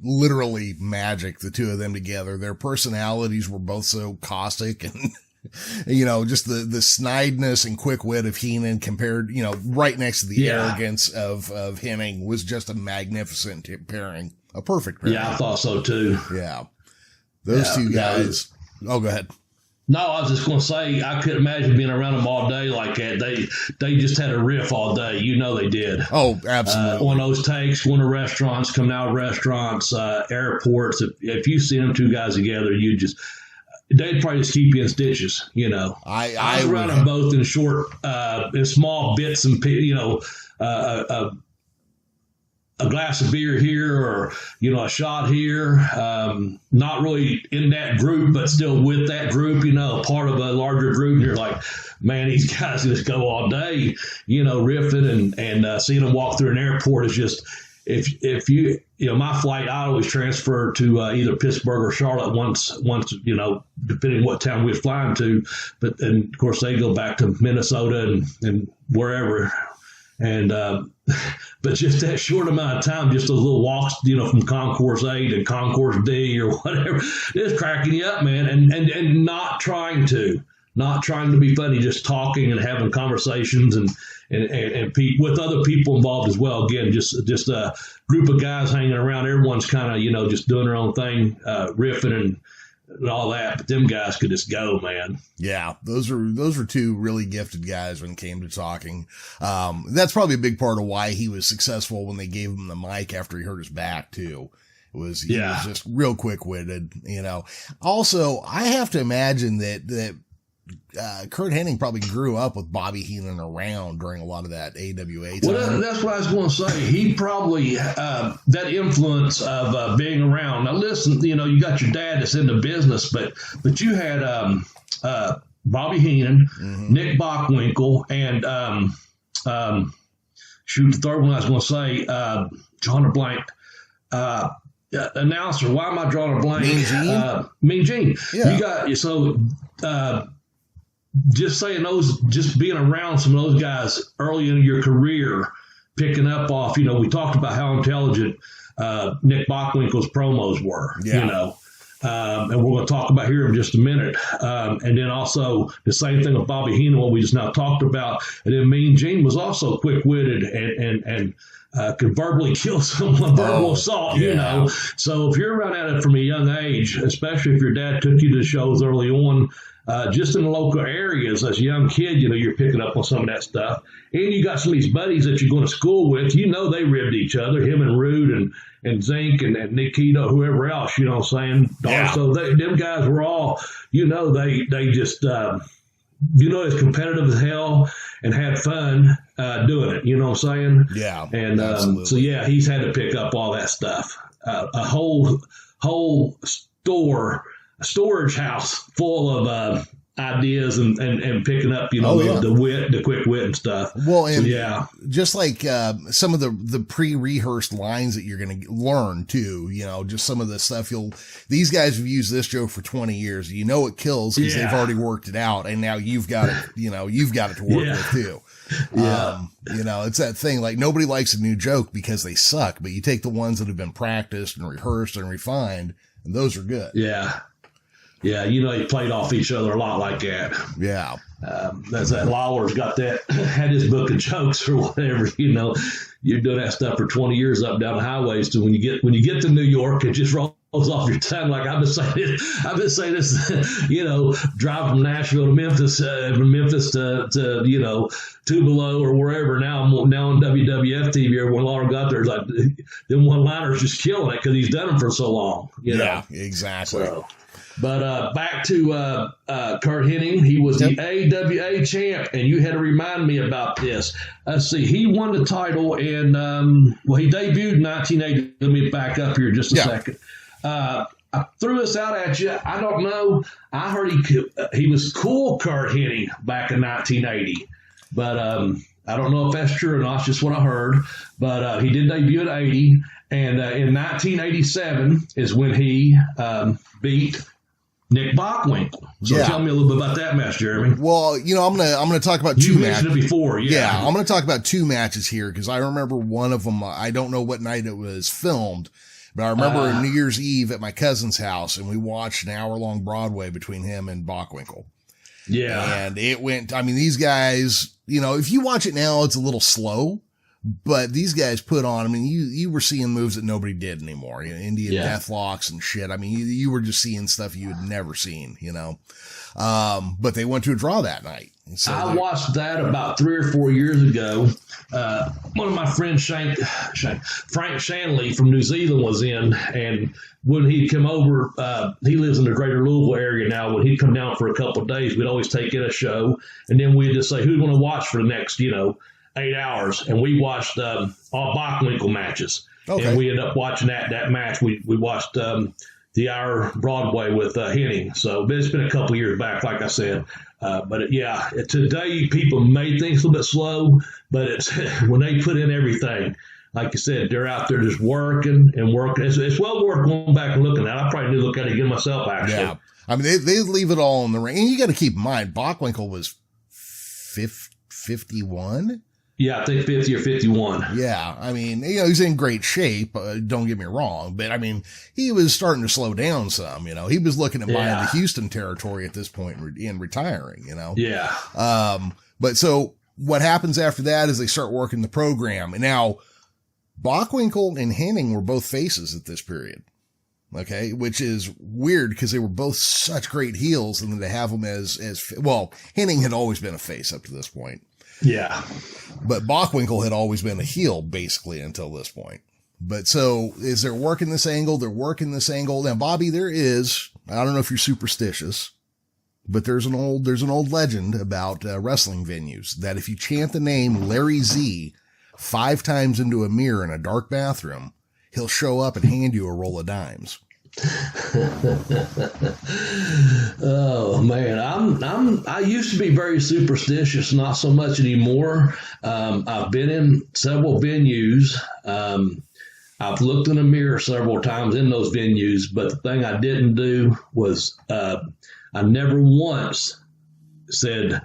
literally magic, the 2 of them together. Their personalities were both so caustic and, just the snideness and quick wit of Heenan compared, right next to the arrogance of Hennig was just a magnificent pairing. A perfect pairing. Yeah, I thought so too. Yeah. Those 2 guys. Oh, go ahead. No, I was just going to say, I couldn't imagine being around them all day like that. They just had a riff all day. They did. Oh, absolutely. On those takes, going to restaurants, coming out of restaurants, airports. If you see them 2 guys together, they'd probably just keep you in stitches, I was around them both in short, in small bits and, a glass of beer here or, a shot here. Not really in that group, but still with that group, part of a larger group. And you're like, man, these guys just go all day, riffing and seeing them walk through an airport is just, if you, my flight, I always transfer to either Pittsburgh or Charlotte once, depending what town we're flying to. But then, of course, they go back to Minnesota and wherever. And, but just that short amount of time, just those little walks, from Concourse A to Concourse D or whatever, it's cracking you up, man. And not trying to be funny, just talking and having conversations and with other people involved as well. Again, just a group of guys hanging around. Everyone's kind of, just doing their own thing, riffing and all that, but them guys could just go, man. Yeah, those were 2 really gifted guys when it came to talking. That's probably a big part of why he was successful when they gave him the mic after he hurt his back too. He was just real quick-witted, Also, I have to imagine that Curt Hennig probably grew up with Bobby Heenan around during a lot of that AWA time. Well, that's what I was going to say. He probably, that influence of being around. Now, listen, you got your dad that's in the business, but you had Bobby Heenan, Nick Bockwinkel, and the third one I was going to say, drawing a blank. Announcer, why am I drawing a blank? Mean Gene. Yeah. You got just saying those, just being around some of those guys early in your career, picking up off. We talked about how intelligent Nick Bockwinkel's promos were. Yeah. And we're going to talk about here in just a minute. And then also the same thing with Bobby Heenan, what we just now talked about. And then Mean Gene was also quick-witted and could verbally kill someone, verbal assault, So if you're around at it from a young age, especially if your dad took you to shows early on, just in the local areas as a young kid, you're picking up on some of that stuff. And you got some of these buddies that you're going to school with, they ribbed each other, him and Rude and Zink and Nikita, whoever else, you know what I'm saying? Yeah. So them guys were all, they just, as competitive as hell and had fun doing it, you know what I'm saying? Yeah. And so, he's had to pick up all that stuff. A whole storage house full of ideas and picking up, the quick wit and stuff. Well, and just like some of the pre-rehearsed lines that you're going to learn too, just some of the stuff these guys have used this joke for 20 years. It kills because they've already worked it out, and now you've got it, you've got it to work with too. Yeah. It's that thing, like nobody likes a new joke because they suck, but you take the ones that have been practiced and rehearsed and refined, and those are good. Yeah. Yeah, they played off each other a lot like that. Yeah. That's that Lawler's got that, had his book of jokes or whatever, you're doing that stuff for 20 years up and down the highways. So when you get to New York, it just rolls off your tongue. Like I've been saying this, drive from Nashville to Memphis, from Memphis to Tupelo or wherever. Now I'm on WWF TV. When Lawler got there, it's like them one-liners just killing it because he's done them for so long. Yeah, exactly. So, but back to Curt Hennig. He was the AWA Champ, and you had to remind me about this. Let's see. He won the title in, he debuted in 1980. Let me back up here just a second. I threw this out at you. I don't know. I heard he was cool, Curt Hennig, back in 1980. But I don't know if that's true or not. It's just what I heard. But he did debut at 80. And in 1987 is when he beat Nick Bockwinkel. So tell me a little bit about that match, Jeremy. Well, I'm gonna talk about two matches. You mentioned it before, I'm gonna talk about two matches here because I remember one of them. I don't know what night it was filmed, but I remember New Year's Eve at my cousin's house, and we watched an hour-long Broadway between him and Bockwinkel. Yeah, and it went. I mean, these guys. If you watch it now, it's a little slow. But these guys put on, you were seeing moves that nobody did anymore. Indian deathlocks and shit. You were just seeing stuff you had never seen, but they went to a draw that night. So I watched that about 3 or 4 years ago. One of my friends, Frank Shanley from New Zealand, was in, and when he'd come over, he lives in the greater Louisville area now. When he'd come down for a couple of days, we'd always take in a show, and then we'd just say, who's going to watch for the next, 8 hours, and we watched all Bockwinkel matches. Okay. And we ended up watching that match. We watched the hour Broadway with Henning. So it's been a couple of years back, like I said. Today people made things a little bit slow, but it's when they put in everything. Like you said, they're out there just working and working. It's well worth going back and looking at. I probably need to look at it again myself, actually. Yeah. They leave it all in the ring. And you got to keep in mind, Bockwinkel was 51. Yeah, I think 50 or 51. Yeah, he's in great shape, don't get me wrong, but he was starting to slow down some, he was looking at buying the Houston territory at this point in retiring, Yeah. But so what happens after that is they start working the program. And now Bockwinkel and Henning were both faces at this period. Okay. Which is weird because they were both such great heels, and then to have them as Henning had always been a face up to this point. Yeah. But Bockwinkel had always been a heel basically until this point. But so is they're working this angle. Now, Bobby, I don't know if you're superstitious, but there's an old legend about wrestling venues that if you chant the name Larry Z 5 times into a mirror in a dark bathroom, he'll show up and hand you a roll of dimes. Oh man, I used to be very superstitious, not so much anymore. I've been in several venues. I've looked in the mirror several times in those venues, but the thing I didn't do was I never once said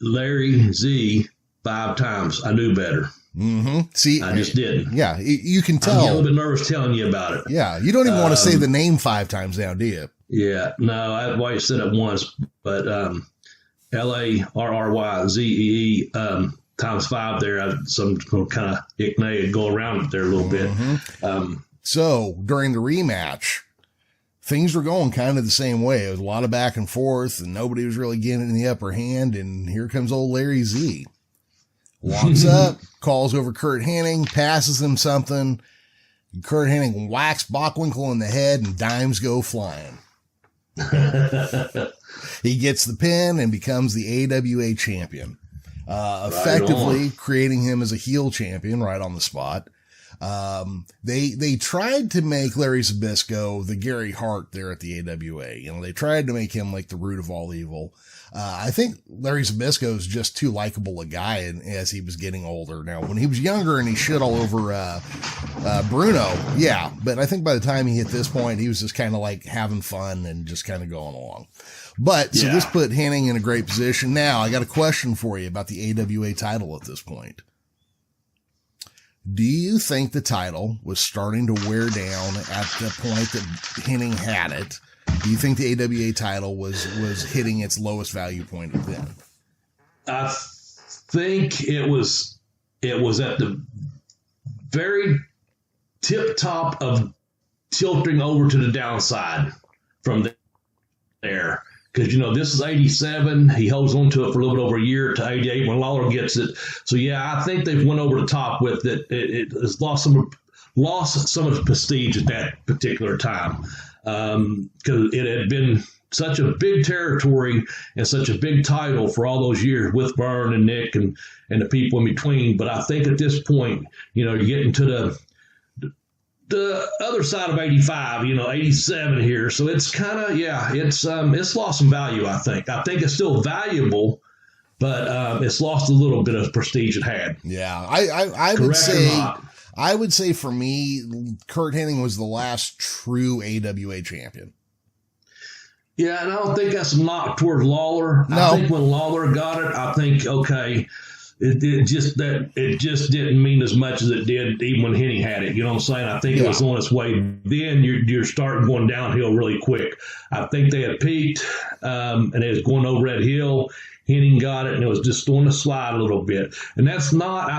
Larry Z 5 times. I knew better. Mm-hmm. See, I just didn't. Yeah, you can tell. I'm a little bit nervous telling you about it. Yeah, you don't even want to say the name 5 times now, do you? Yeah, no, I've always said it once, but LARRYZEE times 5 there. Some kind of icknay go around it there a little bit. So during the rematch, things were going kind of the same way. It was a lot of back and forth, and nobody was really getting the upper hand. And here comes old Larry Z. Walks up, calls over Curt Hennig, passes him something. Curt Hennig whacks Bockwinkel in the head, and dimes go flying. He gets the pin and becomes the AWA champion, effectively creating him as a heel champion right on the spot. They tried to make Larry Zbyszko the Gary Hart there at the AWA. You know, they tried to make him like the root of all evil. I think Larry Zbyszko is just too likable a guy as he was getting older. Now, when he was younger and he shit all over Bruno, yeah. But I think by the time he hit this point, he was just kind of like having fun and just kind of going along. But so this put Hennig in a great position. Now, I got a question for you about the AWA title at this point. Do you think the title was starting to wear down at the point that Hennig had it? Do you think the AWA title was hitting its lowest value point then? I think it was at the very tip top of tilting over to the downside from there. Because, you know, this is 87. He holds on to it for a little bit over a year to 88 when Lawler gets it. So, yeah, I think they've went over the top with it. It has lost some of its prestige at that particular time. Because it had been such a big territory and such a big title for all those years with Vern and Nick and the people in between. But I think at this point, you know, you're getting to the other side of 85, you know, 87 here. So it's kind of, it's lost some value, I think. I think it's still valuable, but it's lost a little bit of prestige it had. Yeah, I would say for me, Curt Hennig was the last true AWA champion. Yeah, and I don't think that's a knock toward Lawler. No. I think when Lawler got it, I think, okay, it just didn't mean as much as it did even when Hennig had it. You know what I'm saying? I think it was on its way. Then you're starting going downhill really quick. I think they had peaked, and it was going over that hill. Hennig got it, and it was just going to slide a little bit. And I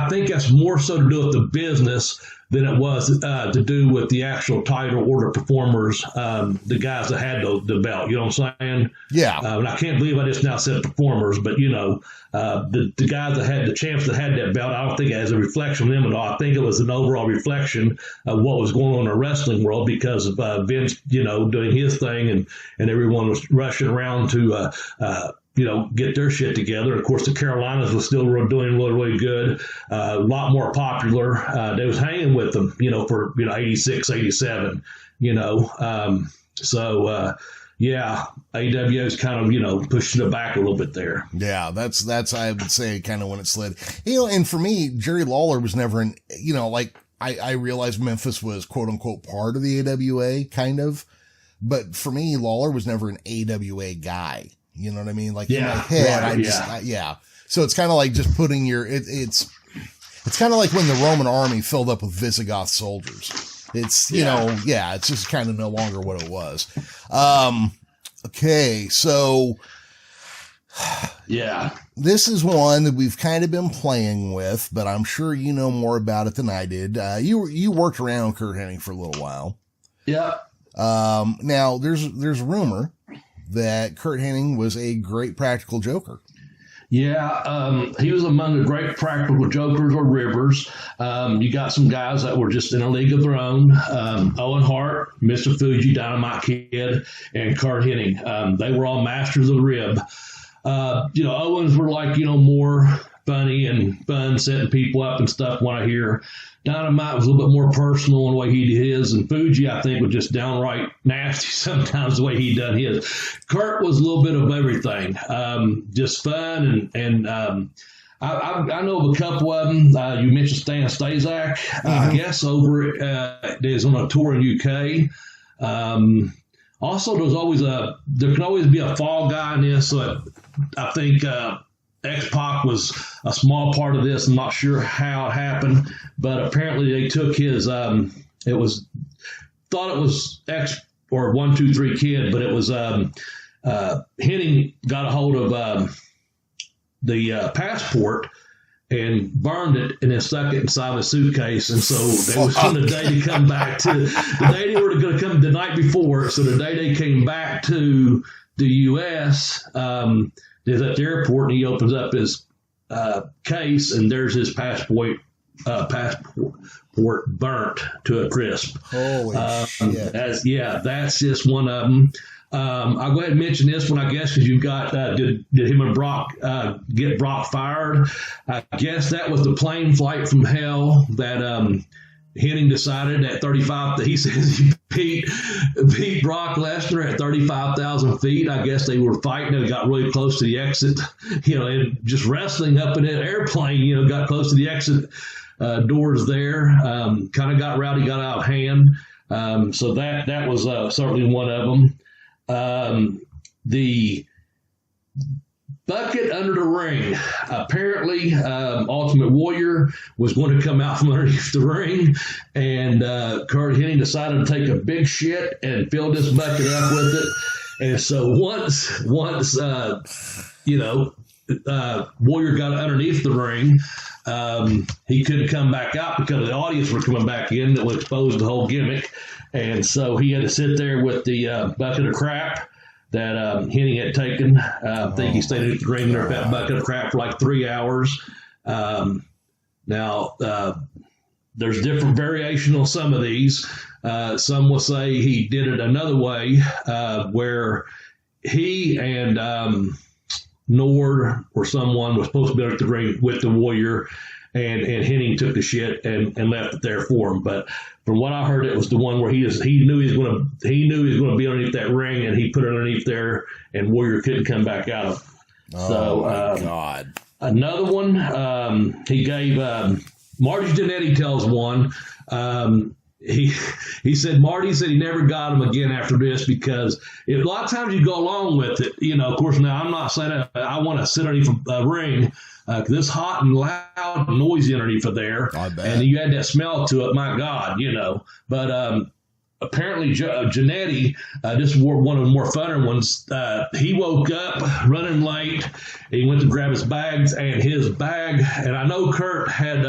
think that's more so to do with the business than it was to do with the actual title or the performers, the guys that had the belt. You know what I'm saying? Yeah. And I can't believe I just now said performers, but, you know, the guys that had the champs that had that belt, I don't think it has a reflection on them at all. I think it was an overall reflection of what was going on in the wrestling world because of Vince, you know, doing his thing and everyone was rushing around to you know, get their shit together. Of course, the Carolinas was still doing really, really good, a lot more popular. They was hanging with them, you know, for, you know, 86, 87, you know. Yeah, AWA's kind of, you know, pushing it back a little bit there. Yeah, that's I would say kind of when it slid. You know, and for me, Jerry Lawler was never an, you know, like I realized Memphis was quote unquote part of the AWA kind of, but for me, Lawler was never an AWA guy. You know what I mean? Like in my head, So it's kind of like just putting it's kind of like when the Roman army filled up with Visigoth soldiers. It's, you know, it's just kind of no longer what it was. Okay. So this is one that we've kind of been playing with, but I'm sure you know more about it than I did. You worked around Curt Hennig for a little while. Yeah. Now there's a rumor that Curt Hennig was a great practical joker. Yeah, he was among the great practical jokers or rivers. You got some guys that were just in a league of their own. Owen Hart, Mr. Fuji, Dynamite Kid, and Curt Hennig. They were all masters of the rib. You know, Owens were like, you know, more funny and fun, setting people up and stuff when I hear. Dynamite was a little bit more personal in the way he did his, and Fuji, I think, was just downright nasty sometimes the way he done his. Curt was a little bit of everything, just fun, and I know of a couple of them. You mentioned Stan Staszak, I guess, over is on a tour in UK. Also, there can always be a fall guy in this. So I think X-Pac was a small part of this. I'm not sure how it happened, but apparently they took his. Thought it was X or 1-2-3 Kid, but it was Henning got a hold of the passport and burned it and then stuck it inside a suitcase. And so they was on the day to come back to the day they were going to come the night before. So the day they came back to the U.S., is at the airport, and he opens up his case, and there's his passport burnt to a crisp. Holy shit. That's just one of them. I'll go ahead and mention this one, I guess, because you've got, did him and Brock get Brock fired? I guess that was the plane flight from hell that Henning decided at 35, he says he beat Brock Lesnar at 35,000 feet. I guess they were fighting and got really close to the exit, and just wrestling up in an airplane, got close to the exit doors there. Kind of got rowdy, got out of hand. So that was certainly one of them. The bucket under the ring. Apparently, Ultimate Warrior was going to come out from underneath the ring, and Curt Hennig decided to take a big shit and fill this bucket up with it. And so once Warrior got underneath the ring, he couldn't come back out because the audience were coming back in. That would expose the whole gimmick. And so he had to sit there with the bucket of crap that Hennig had taken. I think he stayed at the ring there with that bucket of crap for like 3 hours. Now, there's different variation on some of these. Some will say he did it another way, where he and Nord or someone was supposed to be at the ring with the Warrior, and Hennig took the shit and left it there for him. But from what I heard, it was the one where he knew he was going to be underneath that ring, and he put it underneath there, and Warrior couldn't come back out of it. My God. Another one, he gave Marty Jannetty tells one. He said Marty said he never got him again after this because a lot of times you go along with it. Of course, now I'm not saying I want to sit underneath a ring because it's hot and loud and noisy underneath of there. I bet. And you had that smell to it, my God, But apparently Jannetty, this is one of the more funner ones, he woke up running late. He went to grab his bags, and his bag, and I know Curt had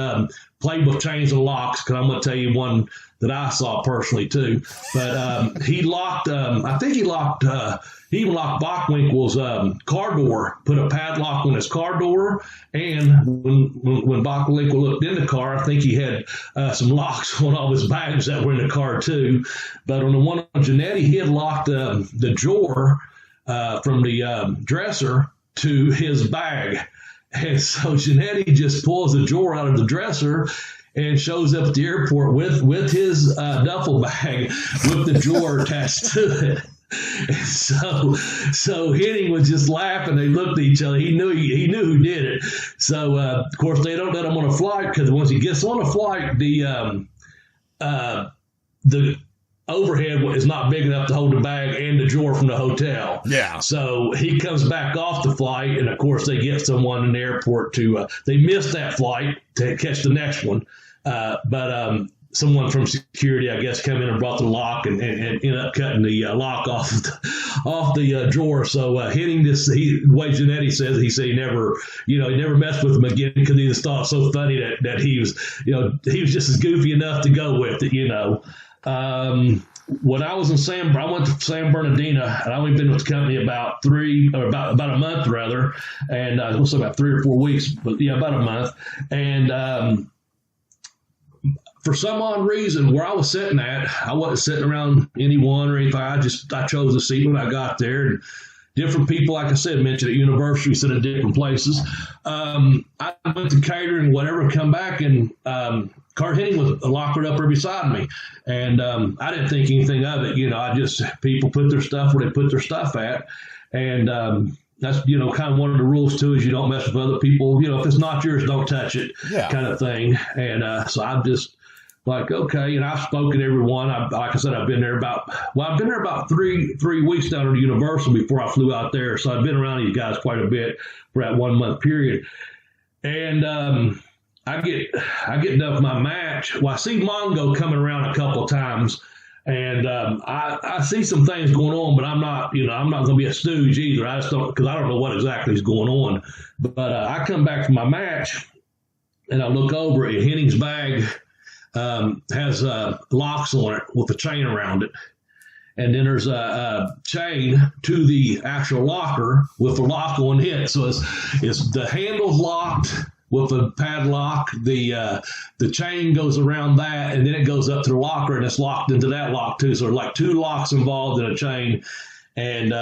played with chains and locks, because I'm going to tell you one that I saw personally too. But he locked, I think he even locked Bockwinkel's car door, put a padlock on his car door, and when Bockwinkel looked in the car, I think he had some locks on all his bags that were in the car too. But on the one on Jannetty, he had locked the drawer from the dresser to his bag. And so Jannetty just pulls the drawer out of the dresser and shows up at the airport with his duffel bag with the drawer attached to it. And so Hennig was just laughing. They looked at each other. He knew who did it. So of course they don't let him on a flight, because once he gets on a flight, the overhead is not big enough to hold the bag and the drawer from the hotel. Yeah. So he comes back off the flight, and of course they get someone in the airport to. They missed that flight to catch the next one, but someone from security, I guess, come in and brought the lock and ended up cutting the lock off the drawer. So Hennig the way Jannetty says, he said he never messed with him again, because he just thought it so funny that he was just as goofy enough to go with it. When I was in I went to San Bernardino, and I only been with the company about a month rather, and I was going to say about 3 or 4 weeks, but yeah, about a month. And for some odd reason, where I was sitting at, I wasn't sitting around anyone or anything. I chose a seat when I got there, different people, like I said, mentioned at universities and at different places. I went to catering, whatever, come back, and Curt Hennig was locked up right beside me. And I didn't think anything of it. People put their stuff where they put their stuff at. And that's, kind of one of the rules, too, is you don't mess with other people. If it's not yours, don't touch it, kind of thing. And so I'm just like, okay. And I've spoken to everyone. Like I said, I've been there about 3 weeks down at the Universal before I flew out there. So I've been around these guys quite a bit for that 1 month period. And I get done with my match. Well, I see Mongo coming around a couple of times. And I see some things going on, but I'm not going to be a stooge either. I just don't, because I don't know what exactly is going on. But I come back from my match, and I look over at Henning's bag. Has locks on it with a chain around it, and then there's a chain to the actual locker with a lock on it. So it's the handle's locked with a padlock. The chain goes around that, and then it goes up to the locker, and it's locked into that lock too. So there's like 2 locks involved in a chain, and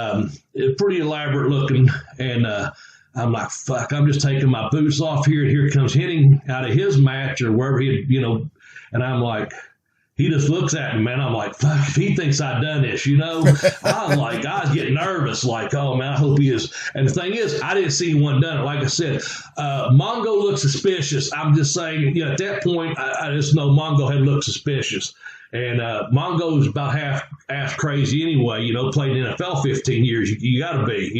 it's pretty elaborate looking. And I'm like, fuck, I'm just taking my boots off here, and here comes Henning out of his match or wherever and I'm like, he just looks at me, man. I'm like, fuck, if he thinks I've done this, I was getting nervous, like, oh, man, I hope he is. And the thing is, I didn't see one done it. Like I said, Mongo looked suspicious. I'm just saying, at that point, I just know Mongo had looked suspicious. And Mongo was about half crazy anyway, played in the NFL 15 years. You got to be,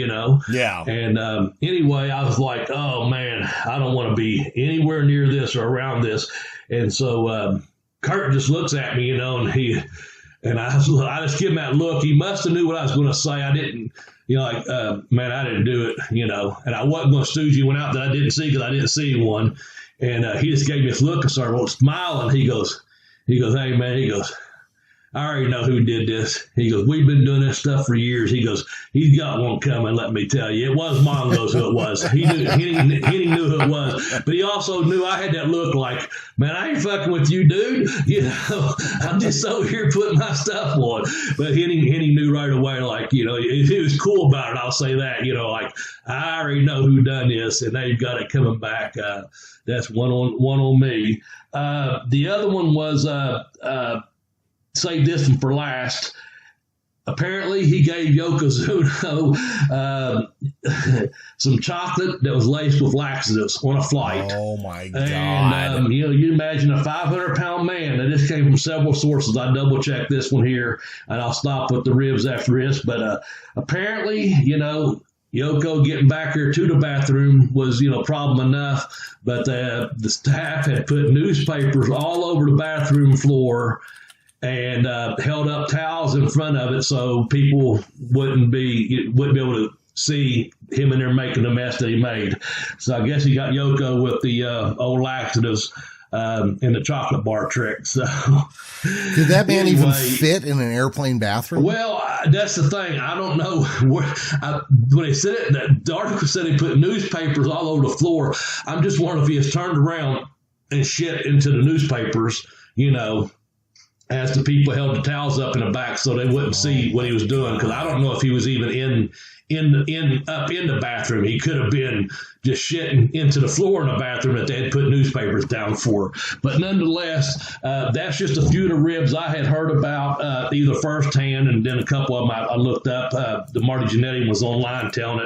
Yeah. And anyway, I was like, oh, man, I don't want to be anywhere near this or around this. And so Curt just looks at me, and I just give him that look. He must have knew what I was going to say. I didn't, man, I didn't do it, and I wasn't going to stooge you one out that I didn't see because I didn't see one. And he just gave me this look and started smiling. He goes, hey, man, I already know who did this. He goes, we've been doing this stuff for years. He goes, he's got one coming, let me tell you. It was Mongo's who it was. He knew who it was. But he also knew I had that look like, man, I ain't fucking with you, dude. I'm just over here putting my stuff on. But Henning knew right away, like, he was cool about it. I'll say that, like, I already know who done this, and they've got it coming back. That's one on me. The other one was, save this one for last. Apparently, he gave Yokozuna some chocolate that was laced with laxatives on a flight. Oh, my God. And, you imagine a 500-pound man. And this came from several sources. I double-checked this one here, and I'll stop with the ribs after this. But apparently, Yoko getting back here to the bathroom was, problem enough. But the staff had put newspapers all over the bathroom floor and held up towels in front of it so people wouldn't be able to see him in there making the mess that he made. So I guess he got Yoko with the old laxatives in the chocolate bar trick. So did that man even fit in an airplane bathroom? Well, that's the thing. I don't know when they said it. The article said he put newspapers all over the floor. I'm just wondering if he has turned around and shit into the newspapers, as the people held the towels up in the back so they wouldn't see what he was doing. Because I don't know if he was even in the bathroom. He could have been just shitting into the floor in the bathroom that they had put newspapers down for. But nonetheless, that's just a few of the ribs I had heard about either firsthand, and then a couple of them I looked up. The Marty Jannetty was online telling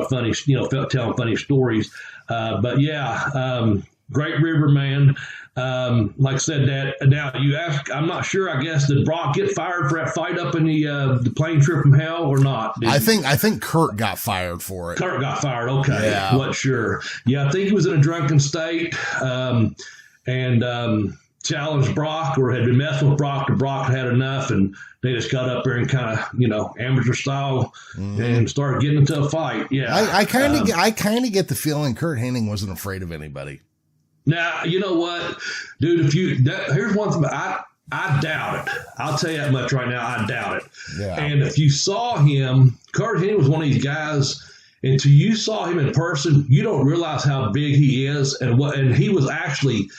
funny stories. But yeah, great river man. Like I said, that now you ask, I'm not sure. I guess did Brock get fired for that fight up in the plane trip from hell or not? I think Curt got fired for it. Curt got fired. Okay, yeah. Wasn't sure. Yeah, I think he was in a drunken state and challenged Brock, or had been messing with Brock, and Brock had enough, and they just got up there and kind of amateur style and started getting into a fight. Yeah, I kind of get the feeling Curt Hennig wasn't afraid of anybody. Now, you know what, dude, here's one thing, I doubt it. I'll tell you that much right now. I doubt it. Yeah. And if you saw him, Curt Hennig was one of these guys, until you saw him in person, you don't realize how big he is and he was actually,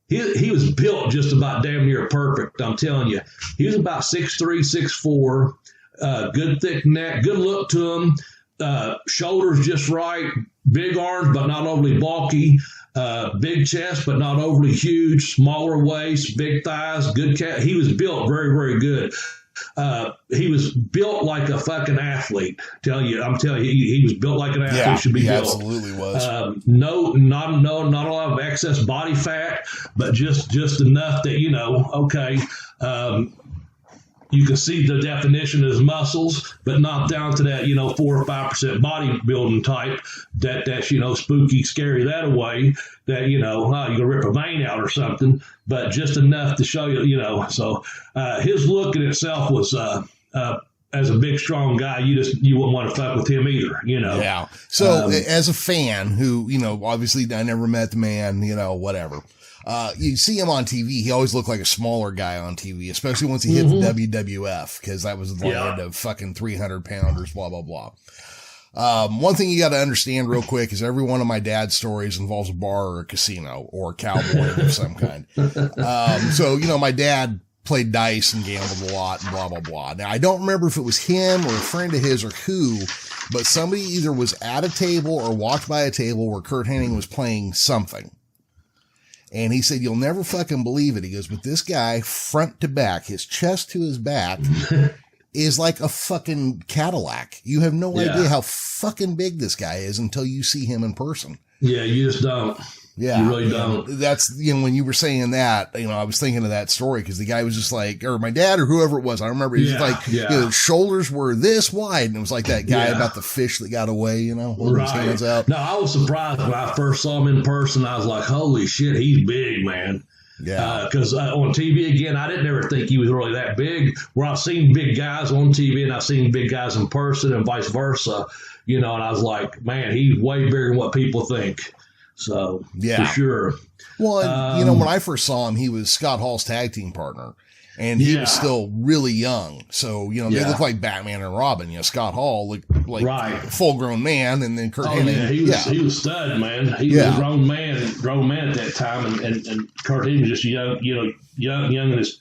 he was built just about damn near perfect. I'm telling you, he was about 6'3", 6'4". good thick neck, good look to him. Shoulders just right, big arms but not overly bulky, big chest but not overly huge, smaller waist, big thighs, good cat. He was built very, very good. He was built like a fucking athlete. I'm telling you, he was built like an athlete. Yeah, should be he built. Absolutely was. Not a lot of excess body fat, but just enough that okay. You can see the definition of his muscles, but not down to that 4 or 5% bodybuilding type. That's spooky, scary that away. That you can rip a vein out or something, but just enough to show you. So his look in itself was as a big, strong guy, you wouldn't want to fuck with him either. Yeah. So as a fan who obviously I never met the man, whatever. You see him on TV. He always looked like a smaller guy on TV, especially once he hit the WWF, because that was the land of fucking 300-pounders, blah, blah, blah. One thing you got to understand real quick is every one of my dad's stories involves a bar or a casino or a cowboy of some kind. So, my dad played dice and gambled a lot and blah, blah, blah. Now, I don't remember if it was him or a friend of his or who, but somebody either was at a table or walked by a table where Curt Hennig was playing something. And he said, you'll never fucking believe it. He goes, but this guy, front to back, his chest to his back, is like a fucking Cadillac. You have no idea how fucking big this guy is until you see him in person. Yeah, you just don't. Yeah. You really don't. That's, when you were saying that, I was thinking of that story because the guy was just like, or my dad or whoever it was, I remember he was like, his shoulders were this wide. And it was like that guy about the fish that got away, holding his hands out. No, I was surprised when I first saw him in person. I was like, holy shit, he's big, man. Yeah. Because on TV, again, I didn't ever think he was really that big. Where I've seen big guys on TV and I've seen big guys in person and vice versa, and I was like, man, he's way bigger than what people think. So, for sure. Well, when I first saw him, he was Scott Hall's tag team partner, and he was still really young. So, they look like Batman and Robin. Scott Hall looked like a full-grown man, and then Curt Hennig. He was stud, man. He was a grown man at that time, and Curt Hennig was just young in his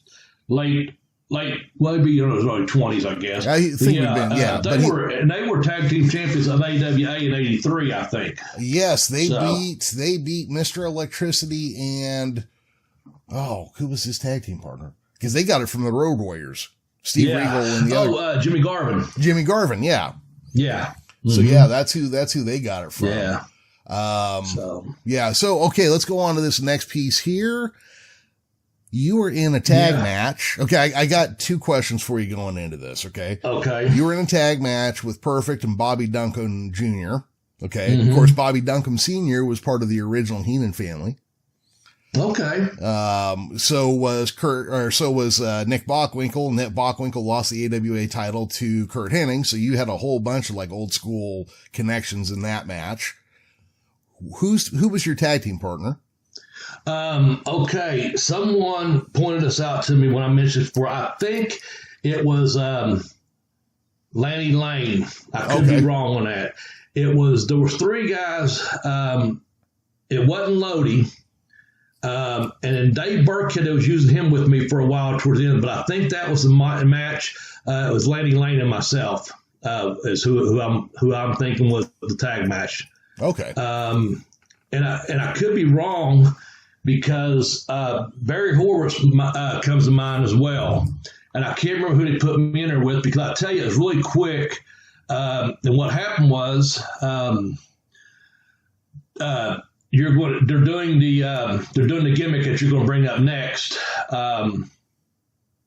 late, maybe in his early 20s, I guess. I think they were tag team champions of AWA in '83, I think. Yes, they beat Mr. Electricity and who was his tag team partner? Because they got it from the Road Warriors, Steve Regal and the other. Jimmy Garvin. Jimmy Garvin, yeah. Yeah. So that's who they got it from. Yeah. So okay, let's go on to this next piece here. You were in a tag match. Okay, I got two questions for you going into this, okay? Okay. You were in a tag match with Perfect and Bobby Duncombe Jr., okay? Of course, Bobby Duncombe Sr. was part of the original Heenan family. Okay. So was Nick Bockwinkel. Nick Bockwinkel lost the AWA title to Curt Hennig, so you had a whole bunch of old school connections in that match. Who was your tag team partner? Okay. Someone pointed this out to me when I mentioned it before. I think it was Lanny Lane. I could be wrong on that. There was three guys. It wasn't Lodi. And then Dave Burkhead was using him with me for a while towards the end, but I think that was the match. It was Lanny Lane and myself is who I'm thinking was the tag match. Okay. And I could be wrong because Barry Horowitz comes to mind as well. And I can't remember who they put me in there with because I tell you, it was really quick. And what happened was they're doing the gimmick that you're going to bring up next.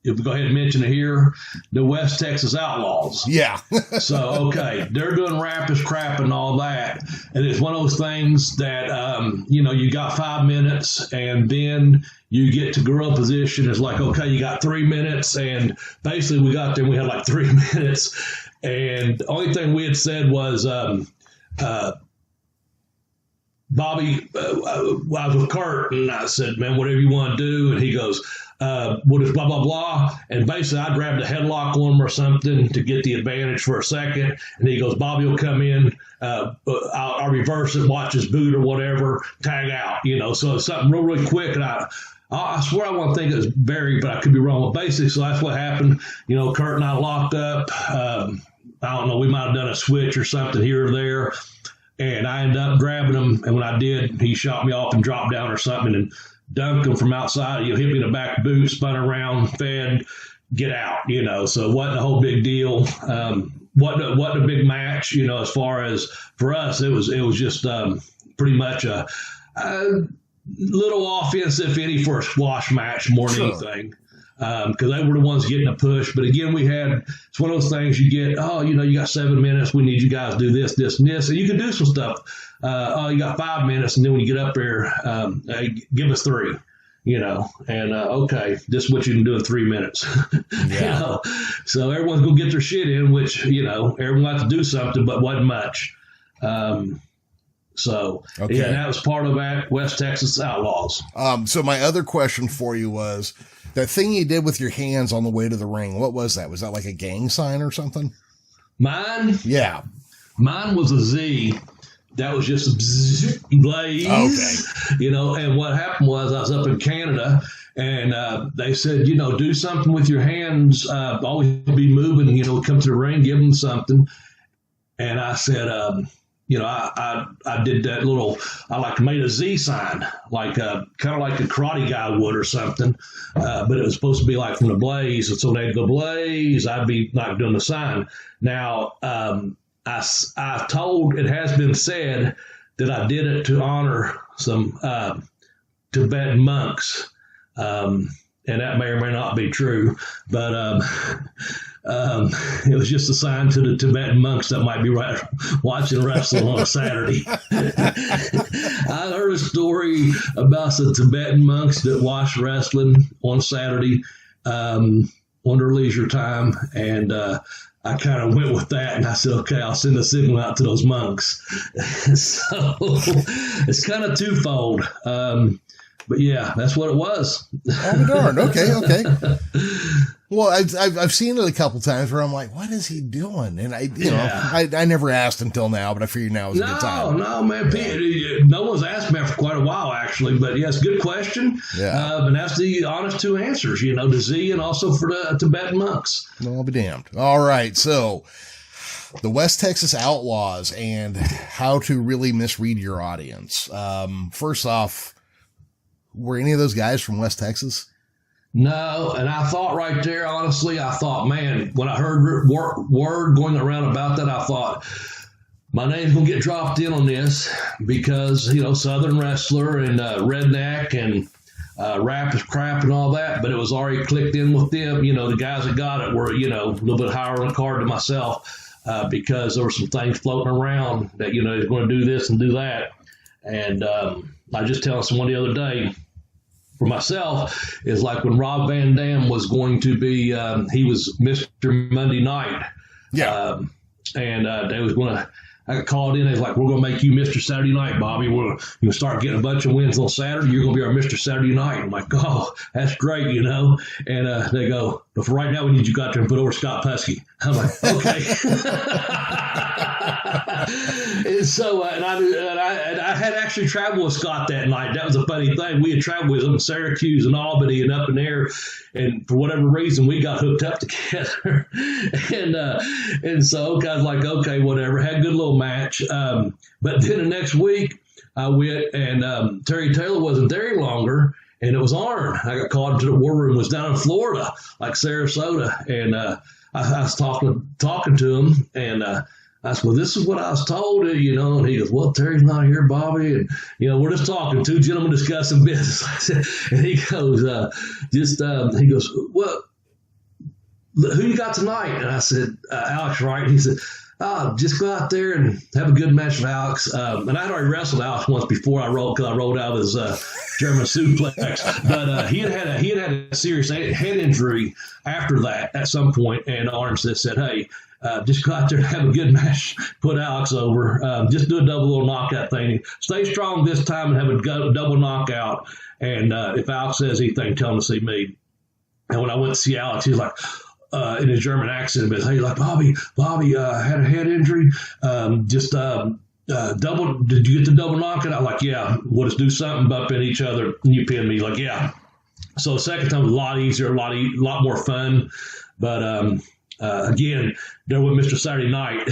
If we go ahead and mention it here, the West Texas Outlaws. Yeah. So, okay, they're doing Rapist crap and all that. And it's one of those things that, you got 5 minutes and then you get to gorilla position. It's like, okay, you got 3 minutes. And basically we got there and we had 3 minutes. And the only thing we had said was, Bobby, I was with Curt, and I said, man, whatever you want to do. And he goes, what is blah, blah, blah. And basically, I grabbed a headlock on him or something to get the advantage for a second. And he goes, Bobby will come in. I'll reverse it, watch his boot or whatever, tag out, So it's something real, really quick. And I swear I want to think it was Barry, but I could be wrong. But basically, so that's what happened. Curt and I locked up. I don't know, we might have done a switch or something here or there. And I ended up grabbing him. And when I did, he shot me off and dropped down or something and dunked him from outside. Hit me in the back boot, spun around, fed, get out, So it wasn't a whole big deal. Wasn't a big match, as far as for us, it was just pretty much a little offense, if any, for a squash match more than anything. Because they were the ones getting a push. But again, it's one of those things you get, you got 7 minutes. We need you guys to do this, this, and this. And you can do some stuff. You got 5 minutes. And then when you get up there, give us 3, and okay, this is what you can do in 3 minutes. Yeah. So everyone's going to get their shit in, which, everyone has to do something, but wasn't much. Okay. Yeah, that was part of West Texas Outlaws. So my other question for you was that thing you did with your hands on the way to the ring. What was that? Was that like a gang sign or something? Mine? Yeah. Mine was a Z. That was just a bzz, Blaze. Okay. And what happened was I was up in Canada and they said, do something with your hands. Always be moving, come to the ring, give them something. And I said, I did that I made a Z sign, kind of like a karate guy would or something. But it was supposed to be like from the Blaze. And so they'd go Blaze. I'd be like doing the sign. Now, I told, it has been said that I did it to honor some Tibetan monks. And that may or may not be true, but it was just a sign to the Tibetan monks that might be watching wrestling on a Saturday. I heard a story about some Tibetan monks that watched wrestling on Saturday on their leisure time, and I kind of went with that, and I said, okay, I'll send a signal out to those monks. So it's kind of twofold. But yeah, that's what it was. Oh, darn. Okay. Well, I've seen it a couple times where I'm like, what is he doing? And I never asked until now, but I figured now was a good time. No, man. No one's asked me for quite a while, actually. But yes, good question. Yeah. And that's the honest two answers, the Z and also for the Tibetan monks. No, I'll be damned. All right. So the West Texas Outlaws and how to really misread your audience. First off, were any of those guys from West Texas? No, and I thought right there, honestly, man, when I heard word going around about that, I thought, my name's going to get dropped in on this because, Southern wrestler and redneck and rap is crap and all that, but it was already clicked in with them. The guys that got it were, a little bit higher on the card than myself because there were some things floating around that, he's going to do this and do that. And I just telling someone the other day, for myself, is like when Rob Van Dam was going to be, he was Mr. Monday Night. Yeah. And they was going to, I got called in. They was like, we're going to make you Mr. Saturday Night, Bobby. You're going to start getting a bunch of wins on Saturday. You're going to be our Mr. Saturday Night. I'm like, oh, that's great, And they go, but for right now, we need you out there and put over Scott Pusky. I'm like, okay. And so, and I had actually traveled with Scott that night. That was a funny thing. We had traveled with him in Syracuse and Albany and up in there, and for whatever reason, we got hooked up together. And so I was like, okay, whatever. Had a good little match. But then the next week, I went, and Terry Taylor wasn't there any longer, and it was Arn. I got called into the war room. Was down in Florida, like Sarasota, and I was talking to him, and I said, well, this is what I was told, and he goes, well, Terry's not here, Bobby. And, we're just talking, two gentlemen discussing business. And he goes, he goes, well, who you got tonight? And I said, Alex Wright. And he said, just go out there and have a good match with Alex. And I'd already wrestled Alex once before because I rolled out his German suplex. But he had had a serious head injury after that at some point. And Arn said, hey, just go out there and have a good match, put Alex over. Just do a double little knockout thing. Stay strong this time and have a double knockout. And if Alex says anything, tell him to see me. And when I went to see Alex, he was like, in his German accent, but hey, like Bobby, had a head injury. Double. Did you get the double knockout? I'm like, yeah. We'll just do something, bump in each other, and you pin me. Like, yeah. So the second time was a lot easier, a lot more fun. But again, there with Mr. Saturday Night.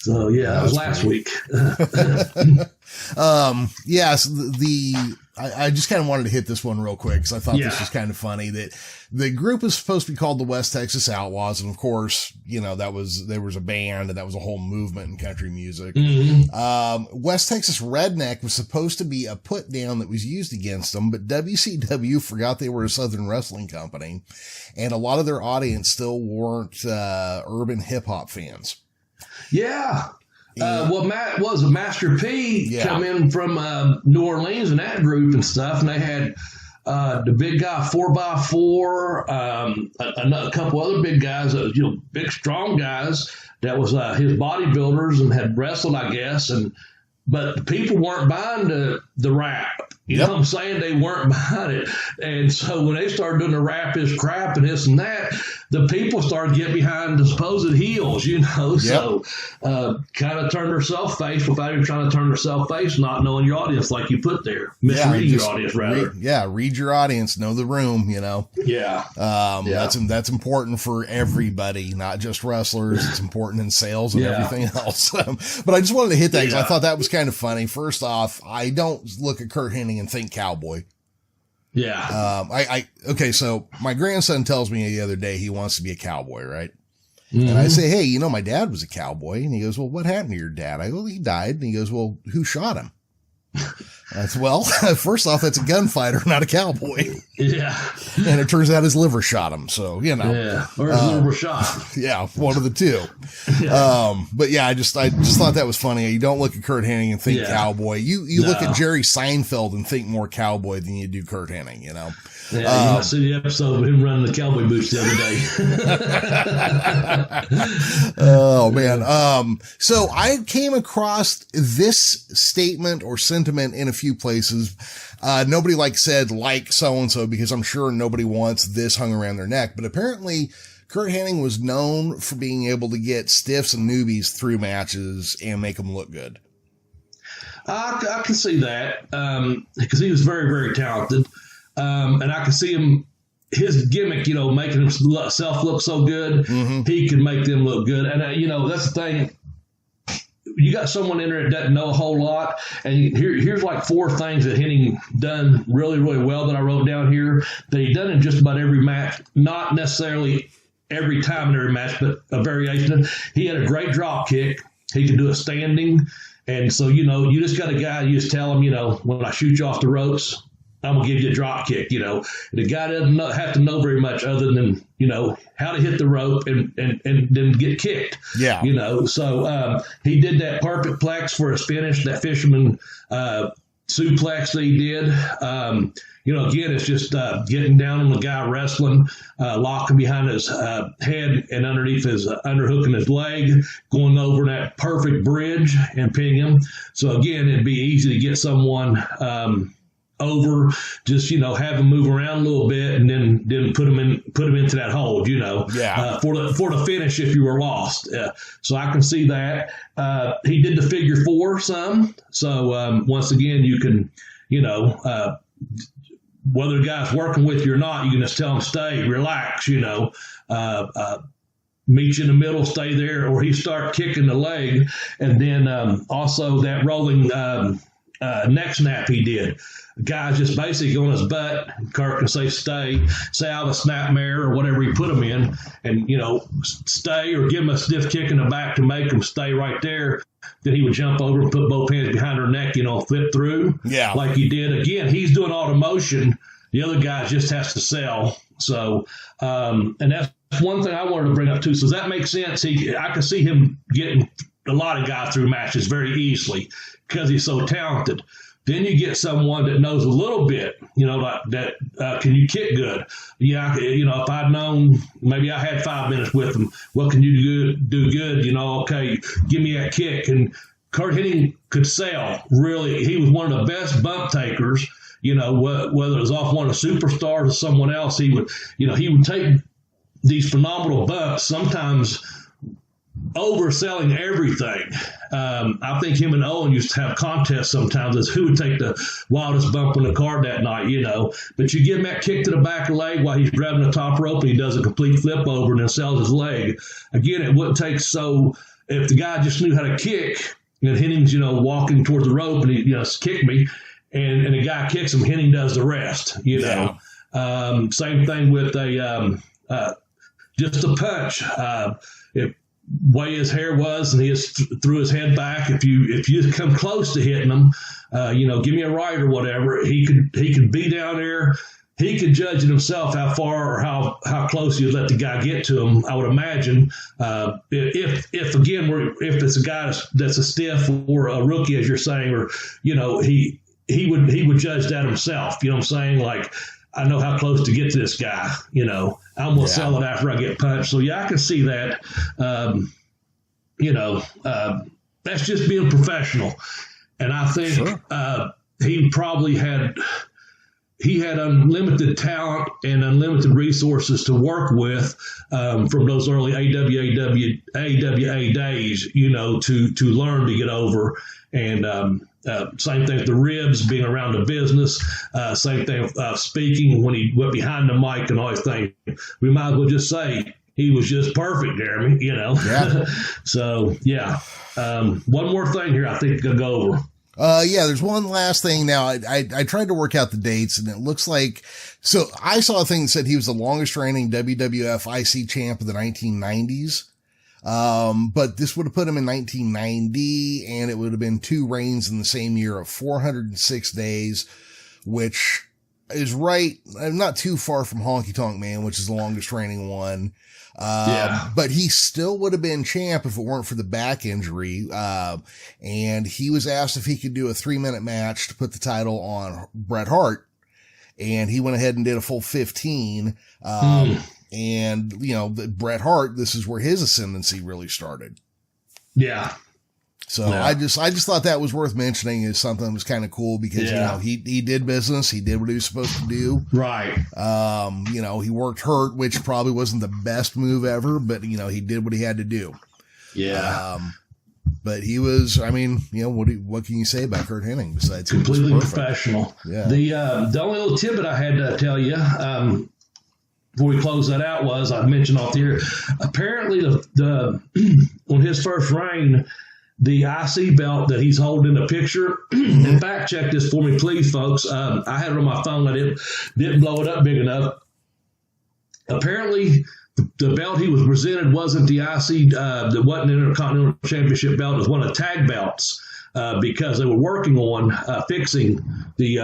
So yeah, that was last week. Yes, I just kind of wanted to hit this one real quick because I thought this was kind of funny that the group is supposed to be called the West Texas Outlaws. And of course, there was a band and that was a whole movement in country music. Mm-hmm. West Texas Redneck was supposed to be a put down that was used against them, but WCW forgot they were a Southern wrestling company and a lot of their audience still weren't, urban hip hop fans. Yeah. Matt was a Master P come in from New Orleans and that group and stuff, and they had the big guy 4x4, a couple other big guys, big strong guys that was his bodybuilders and had wrestled, I guess, but the people weren't buying the rap. You know what I'm saying? They weren't buying it. And so when they started doing the rap is crap and this and that, the people started getting behind the supposed heels, So kind of turned their self-face without even trying to turn their self-face, not knowing your audience like you put there. Misreading your audience, rather. Read your audience, know the room, Yeah. That's important for everybody, not just wrestlers. It's important in sales and everything else. But I just wanted to hit that because I thought that was kind of funny. First off, I don't look at Curt Hennig and think cowboy. Yeah. Okay. So my grandson tells me the other day he wants to be a cowboy, right? Mm-hmm. And I say, hey, my dad was a cowboy. And he goes, well, what happened to your dad? I go, well, he died. And he goes, well, who shot him? That's first off, that's a gunfighter, not a cowboy. Yeah. And it turns out his liver shot him. So, Yeah. Or his liver shot. Yeah. One of the two. But yeah, I just thought that was funny. You don't look at Curt Hennig and think cowboy. You look at Jerry Seinfeld and think more cowboy than you do Curt Hennig, Yeah, you must see the episode of him running the cowboy boots the other day. Oh man. So I came across this statement or sentiment in a few places. Nobody said so-and-so because I'm sure nobody wants this hung around their neck, but apparently Curt Hennig was known for being able to get stiffs and newbies through matches and make them look good. I can see that, because he was very, very talented. And I can see him, his gimmick, making himself look so good, he could make them look good. And, that's the thing. You got someone in there that doesn't know a whole lot. And here's 4 things that Henning done really, really well that I wrote down here that he done in just about every match, not necessarily every time in every match, but a variation. He had a great drop kick. He could do it standing. And so, you just got a guy, you just tell him, when I shoot you off the ropes, I'm going to give you a drop kick, The guy doesn't have to know very much other than, how to hit the rope and then get kicked. Yeah. So he did that perfect plex for his finish, that fisherman suplex that he did. Again, it's just getting down on the guy wrestling, locking behind his head and underneath his underhooking his leg, going over that perfect bridge and pinning him. So again, it'd be easy to get someone over, just have him move around a little bit and then put him into that hold, for the finish if you were lost. So I can see that. He did the figure 4 some. So once again, you can, whether the guy's working with you or not, you can just tell him stay, relax, meet you in the middle, stay there, or he start kicking the leg. And then also that rolling neck snap he did. The guy's just basically on his butt. Curt can say stay, say out of a snapmare or whatever he put him in, and stay or give him a stiff kick in the back to make him stay right there. Then he would jump over and put both hands behind her neck, flip through. Yeah. Like he did. Again, he's doing all the motion. The other guy just has to sell. So, and that's one thing I wanted to bring up too. So does that make sense? I can see him getting a lot of guys through matches very easily because he's so talented. Then you get someone that knows a little bit, like that. Can you kick good? Yeah, if I'd known, maybe I had 5 minutes with them. What can you do good? Okay, give me that kick. And Curt Hennig could sell. Really, he was one of the best bump takers. Whether it was off one of the superstars or someone else, he would take these phenomenal bumps, sometimes overselling everything. I think him and Owen used to have contests sometimes as who would take the wildest bump on the card that night, But you give him that kick to the back of the leg while he's grabbing the top rope and he does a complete flip over and then sells his leg. Again, it wouldn't take if the guy just knew how to kick and Henning's, walking towards the rope and he, kick me and the guy kicks him, Henning does the rest, Yeah. Same thing with just a punch. If way his hair was and he just threw his head back, if you come close to hitting him, give me a right or whatever, he could be down there. He could judge it himself how far or how close you'd let the guy get to him. I would imagine if it's a guy that's a stiff or a rookie, as you're saying, or he would judge that himself. You know what I'm saying? Like, I know how close to get to this guy. I'm going to sell it after I get punched. So, yeah, I can see that. That's just being professional. And I think he probably had unlimited talent and unlimited resources to work with from those early AWA days, to learn to get over. And same thing with the ribs, being around the business. Same thing with speaking when he went behind the mic and all these things. We might as well just say he was just perfect, Jeremy, Yeah. So, yeah. One more thing here I think I'll go over. There's one last thing now. I tried to work out the dates and it looks like, so I saw a thing that said he was the longest reigning WWF IC champ of the 1990s. But this would have put him in 1990 and it would have been 2 reigns in the same year of 406 days, which is not too far from Honky Tonk Man, which is the longest reigning one. But he still would have been champ if it weren't for the back injury. And he was asked if he could do a 3-minute match to put the title on Bret Hart. And he went ahead and did a full 15. And Bret Hart, this is where his ascendancy really started. Yeah. So I just thought that was worth mentioning as something that was kind of cool because, he did business. He did what he was supposed to do. Right. He worked hurt, which probably wasn't the best move ever, but he did what he had to do. Yeah. But he was, what can you say about Curt Hennig besides completely professional? Yeah. The only little tidbit I had to tell you, before we close that out was I mentioned off the air, apparently the on his first reign, the IC belt that he's holding in the picture, and fact check this for me, please, folks. I had it on my phone. I didn't blow it up big enough. Apparently, the belt he was presented wasn't the IC, that wasn't the Intercontinental Championship belt. It was one of the tag belts because they were working on fixing the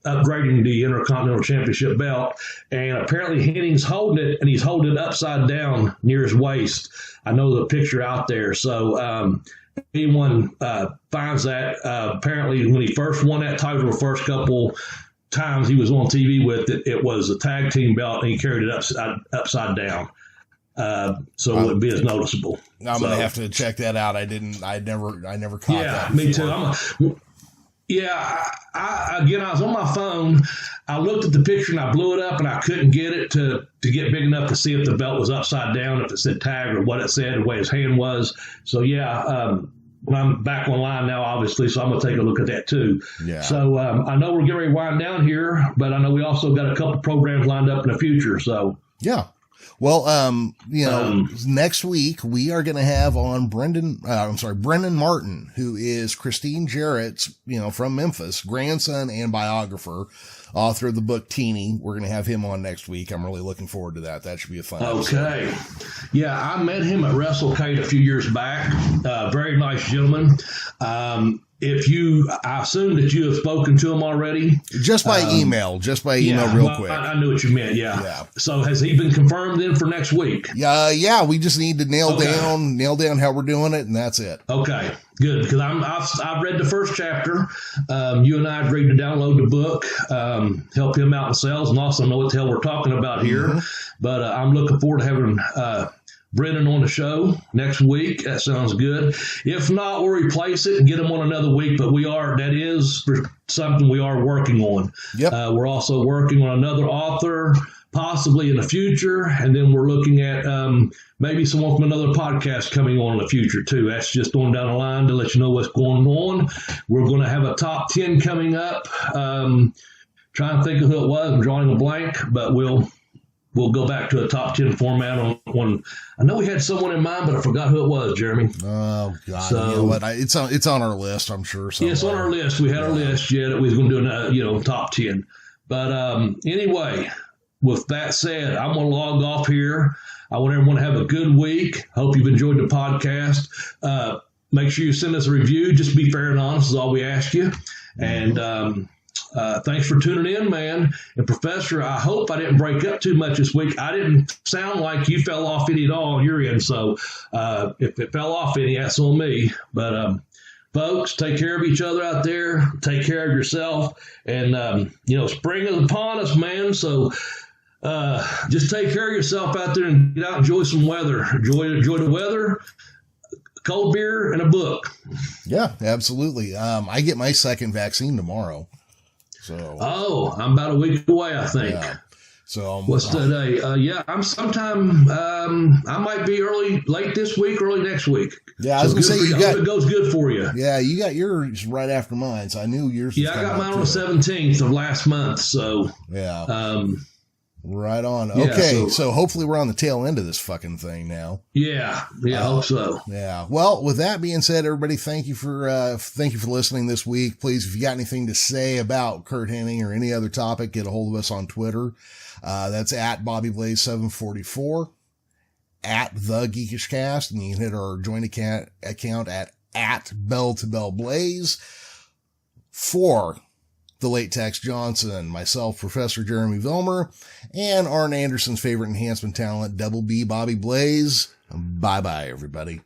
upgrading the Intercontinental Championship belt. And apparently Henning's holding it, and he's holding it upside down near his waist. I know the picture out there. So anyone finds that, apparently when he first won that title, the first couple times he was on TV with it, it was a tag team belt, and he carried it upside down. So it wouldn't be as noticeable. I'm going to have to check that out. I never caught that. Yeah, me too. I was on my phone. I looked at the picture and I blew it up and I couldn't get it to get big enough to see if the belt was upside down, if it said tag or what it said, and the way his hand was. So I'm back online now, obviously, so I'm going to take a look at that too. Yeah. So I know we're getting ready to wind down here, but I know we also got a couple programs lined up in the future. So yeah. Well, next week we are going to have on Brendan Martin, who is Christine Jarrett's, from Memphis, grandson and biographer, author of the book Teeny. We're going to have him on next week. I'm really looking forward to that. That should be a fun Okay. episode. Yeah, I met him at WrestleCade a few years back. Very nice gentleman. I assume that you have spoken to him already. Just by email, real quick. I knew what you meant. Yeah. So has he been confirmed then for next week? Yeah. We just need to nail down how we're doing it, and that's it. Okay, good. Because I've read the first chapter. You and I agreed to download the book, help him out in sales, and also know what the hell we're talking about here. Mm-hmm. But I'm looking forward to having Brennan on the show next week. That sounds good. If not, we'll replace it and get him on another week. But that is something we are working on. Yep. We're also working on another author, possibly in the future. And then we're looking at maybe someone from another podcast coming on in the future too. That's just on down the line to let you know what's going on. We're going to have a top 10 coming up. Trying to think of who it was. I'm drawing a blank, but we'll go back to a top 10 format on one. I know we had someone in mind, but I forgot who it was, Jeremy. Oh, God. So, you know what? It's on our list, I'm sure. Yeah, it's on our list. We had our list yet. We was going to do top 10. But anyway, with that said, I'm going to log off here. I want everyone to have a good week. Hope you've enjoyed the podcast. Make sure you send us a review. Just be fair and honest is all we ask you. And thanks for tuning in, man. And Professor, I hope I didn't break up too much this week. I didn't sound like you fell off any at all on your end. So if it fell off any, that's on me. But folks, take care of each other out there. Take care of yourself. And, spring is upon us, man. So just take care of yourself out there and get out and enjoy some weather. Enjoy the weather. Cold beer and a book. Yeah, absolutely. I get my second vaccine tomorrow. So, I'm about a week away, I think. Yeah. So what's today? I'm sometime. I might be late this week, early next week. Yeah, I was gonna say it goes good for you. Yeah, you got yours right after mine, so I knew yours. Yeah, I got mine on the 17th of last month. So yeah. Right on. Okay, so hopefully we're on the tail end of this fucking thing now. Yeah, I hope so. Yeah. Well, with that being said, everybody, thank you for listening this week. Please, if you got anything to say about Curt Hennig or any other topic, get a hold of us on Twitter. That's at BobbyBlaze744, at The Geekish Cast, and you can hit our joint account at Bell to Bell Blaze. For the late Tex Johnson, myself, Professor Jeremy Vilmur, and Arn Anderson's favorite enhancement talent, Double B Bobby Blaze. Bye-bye, everybody.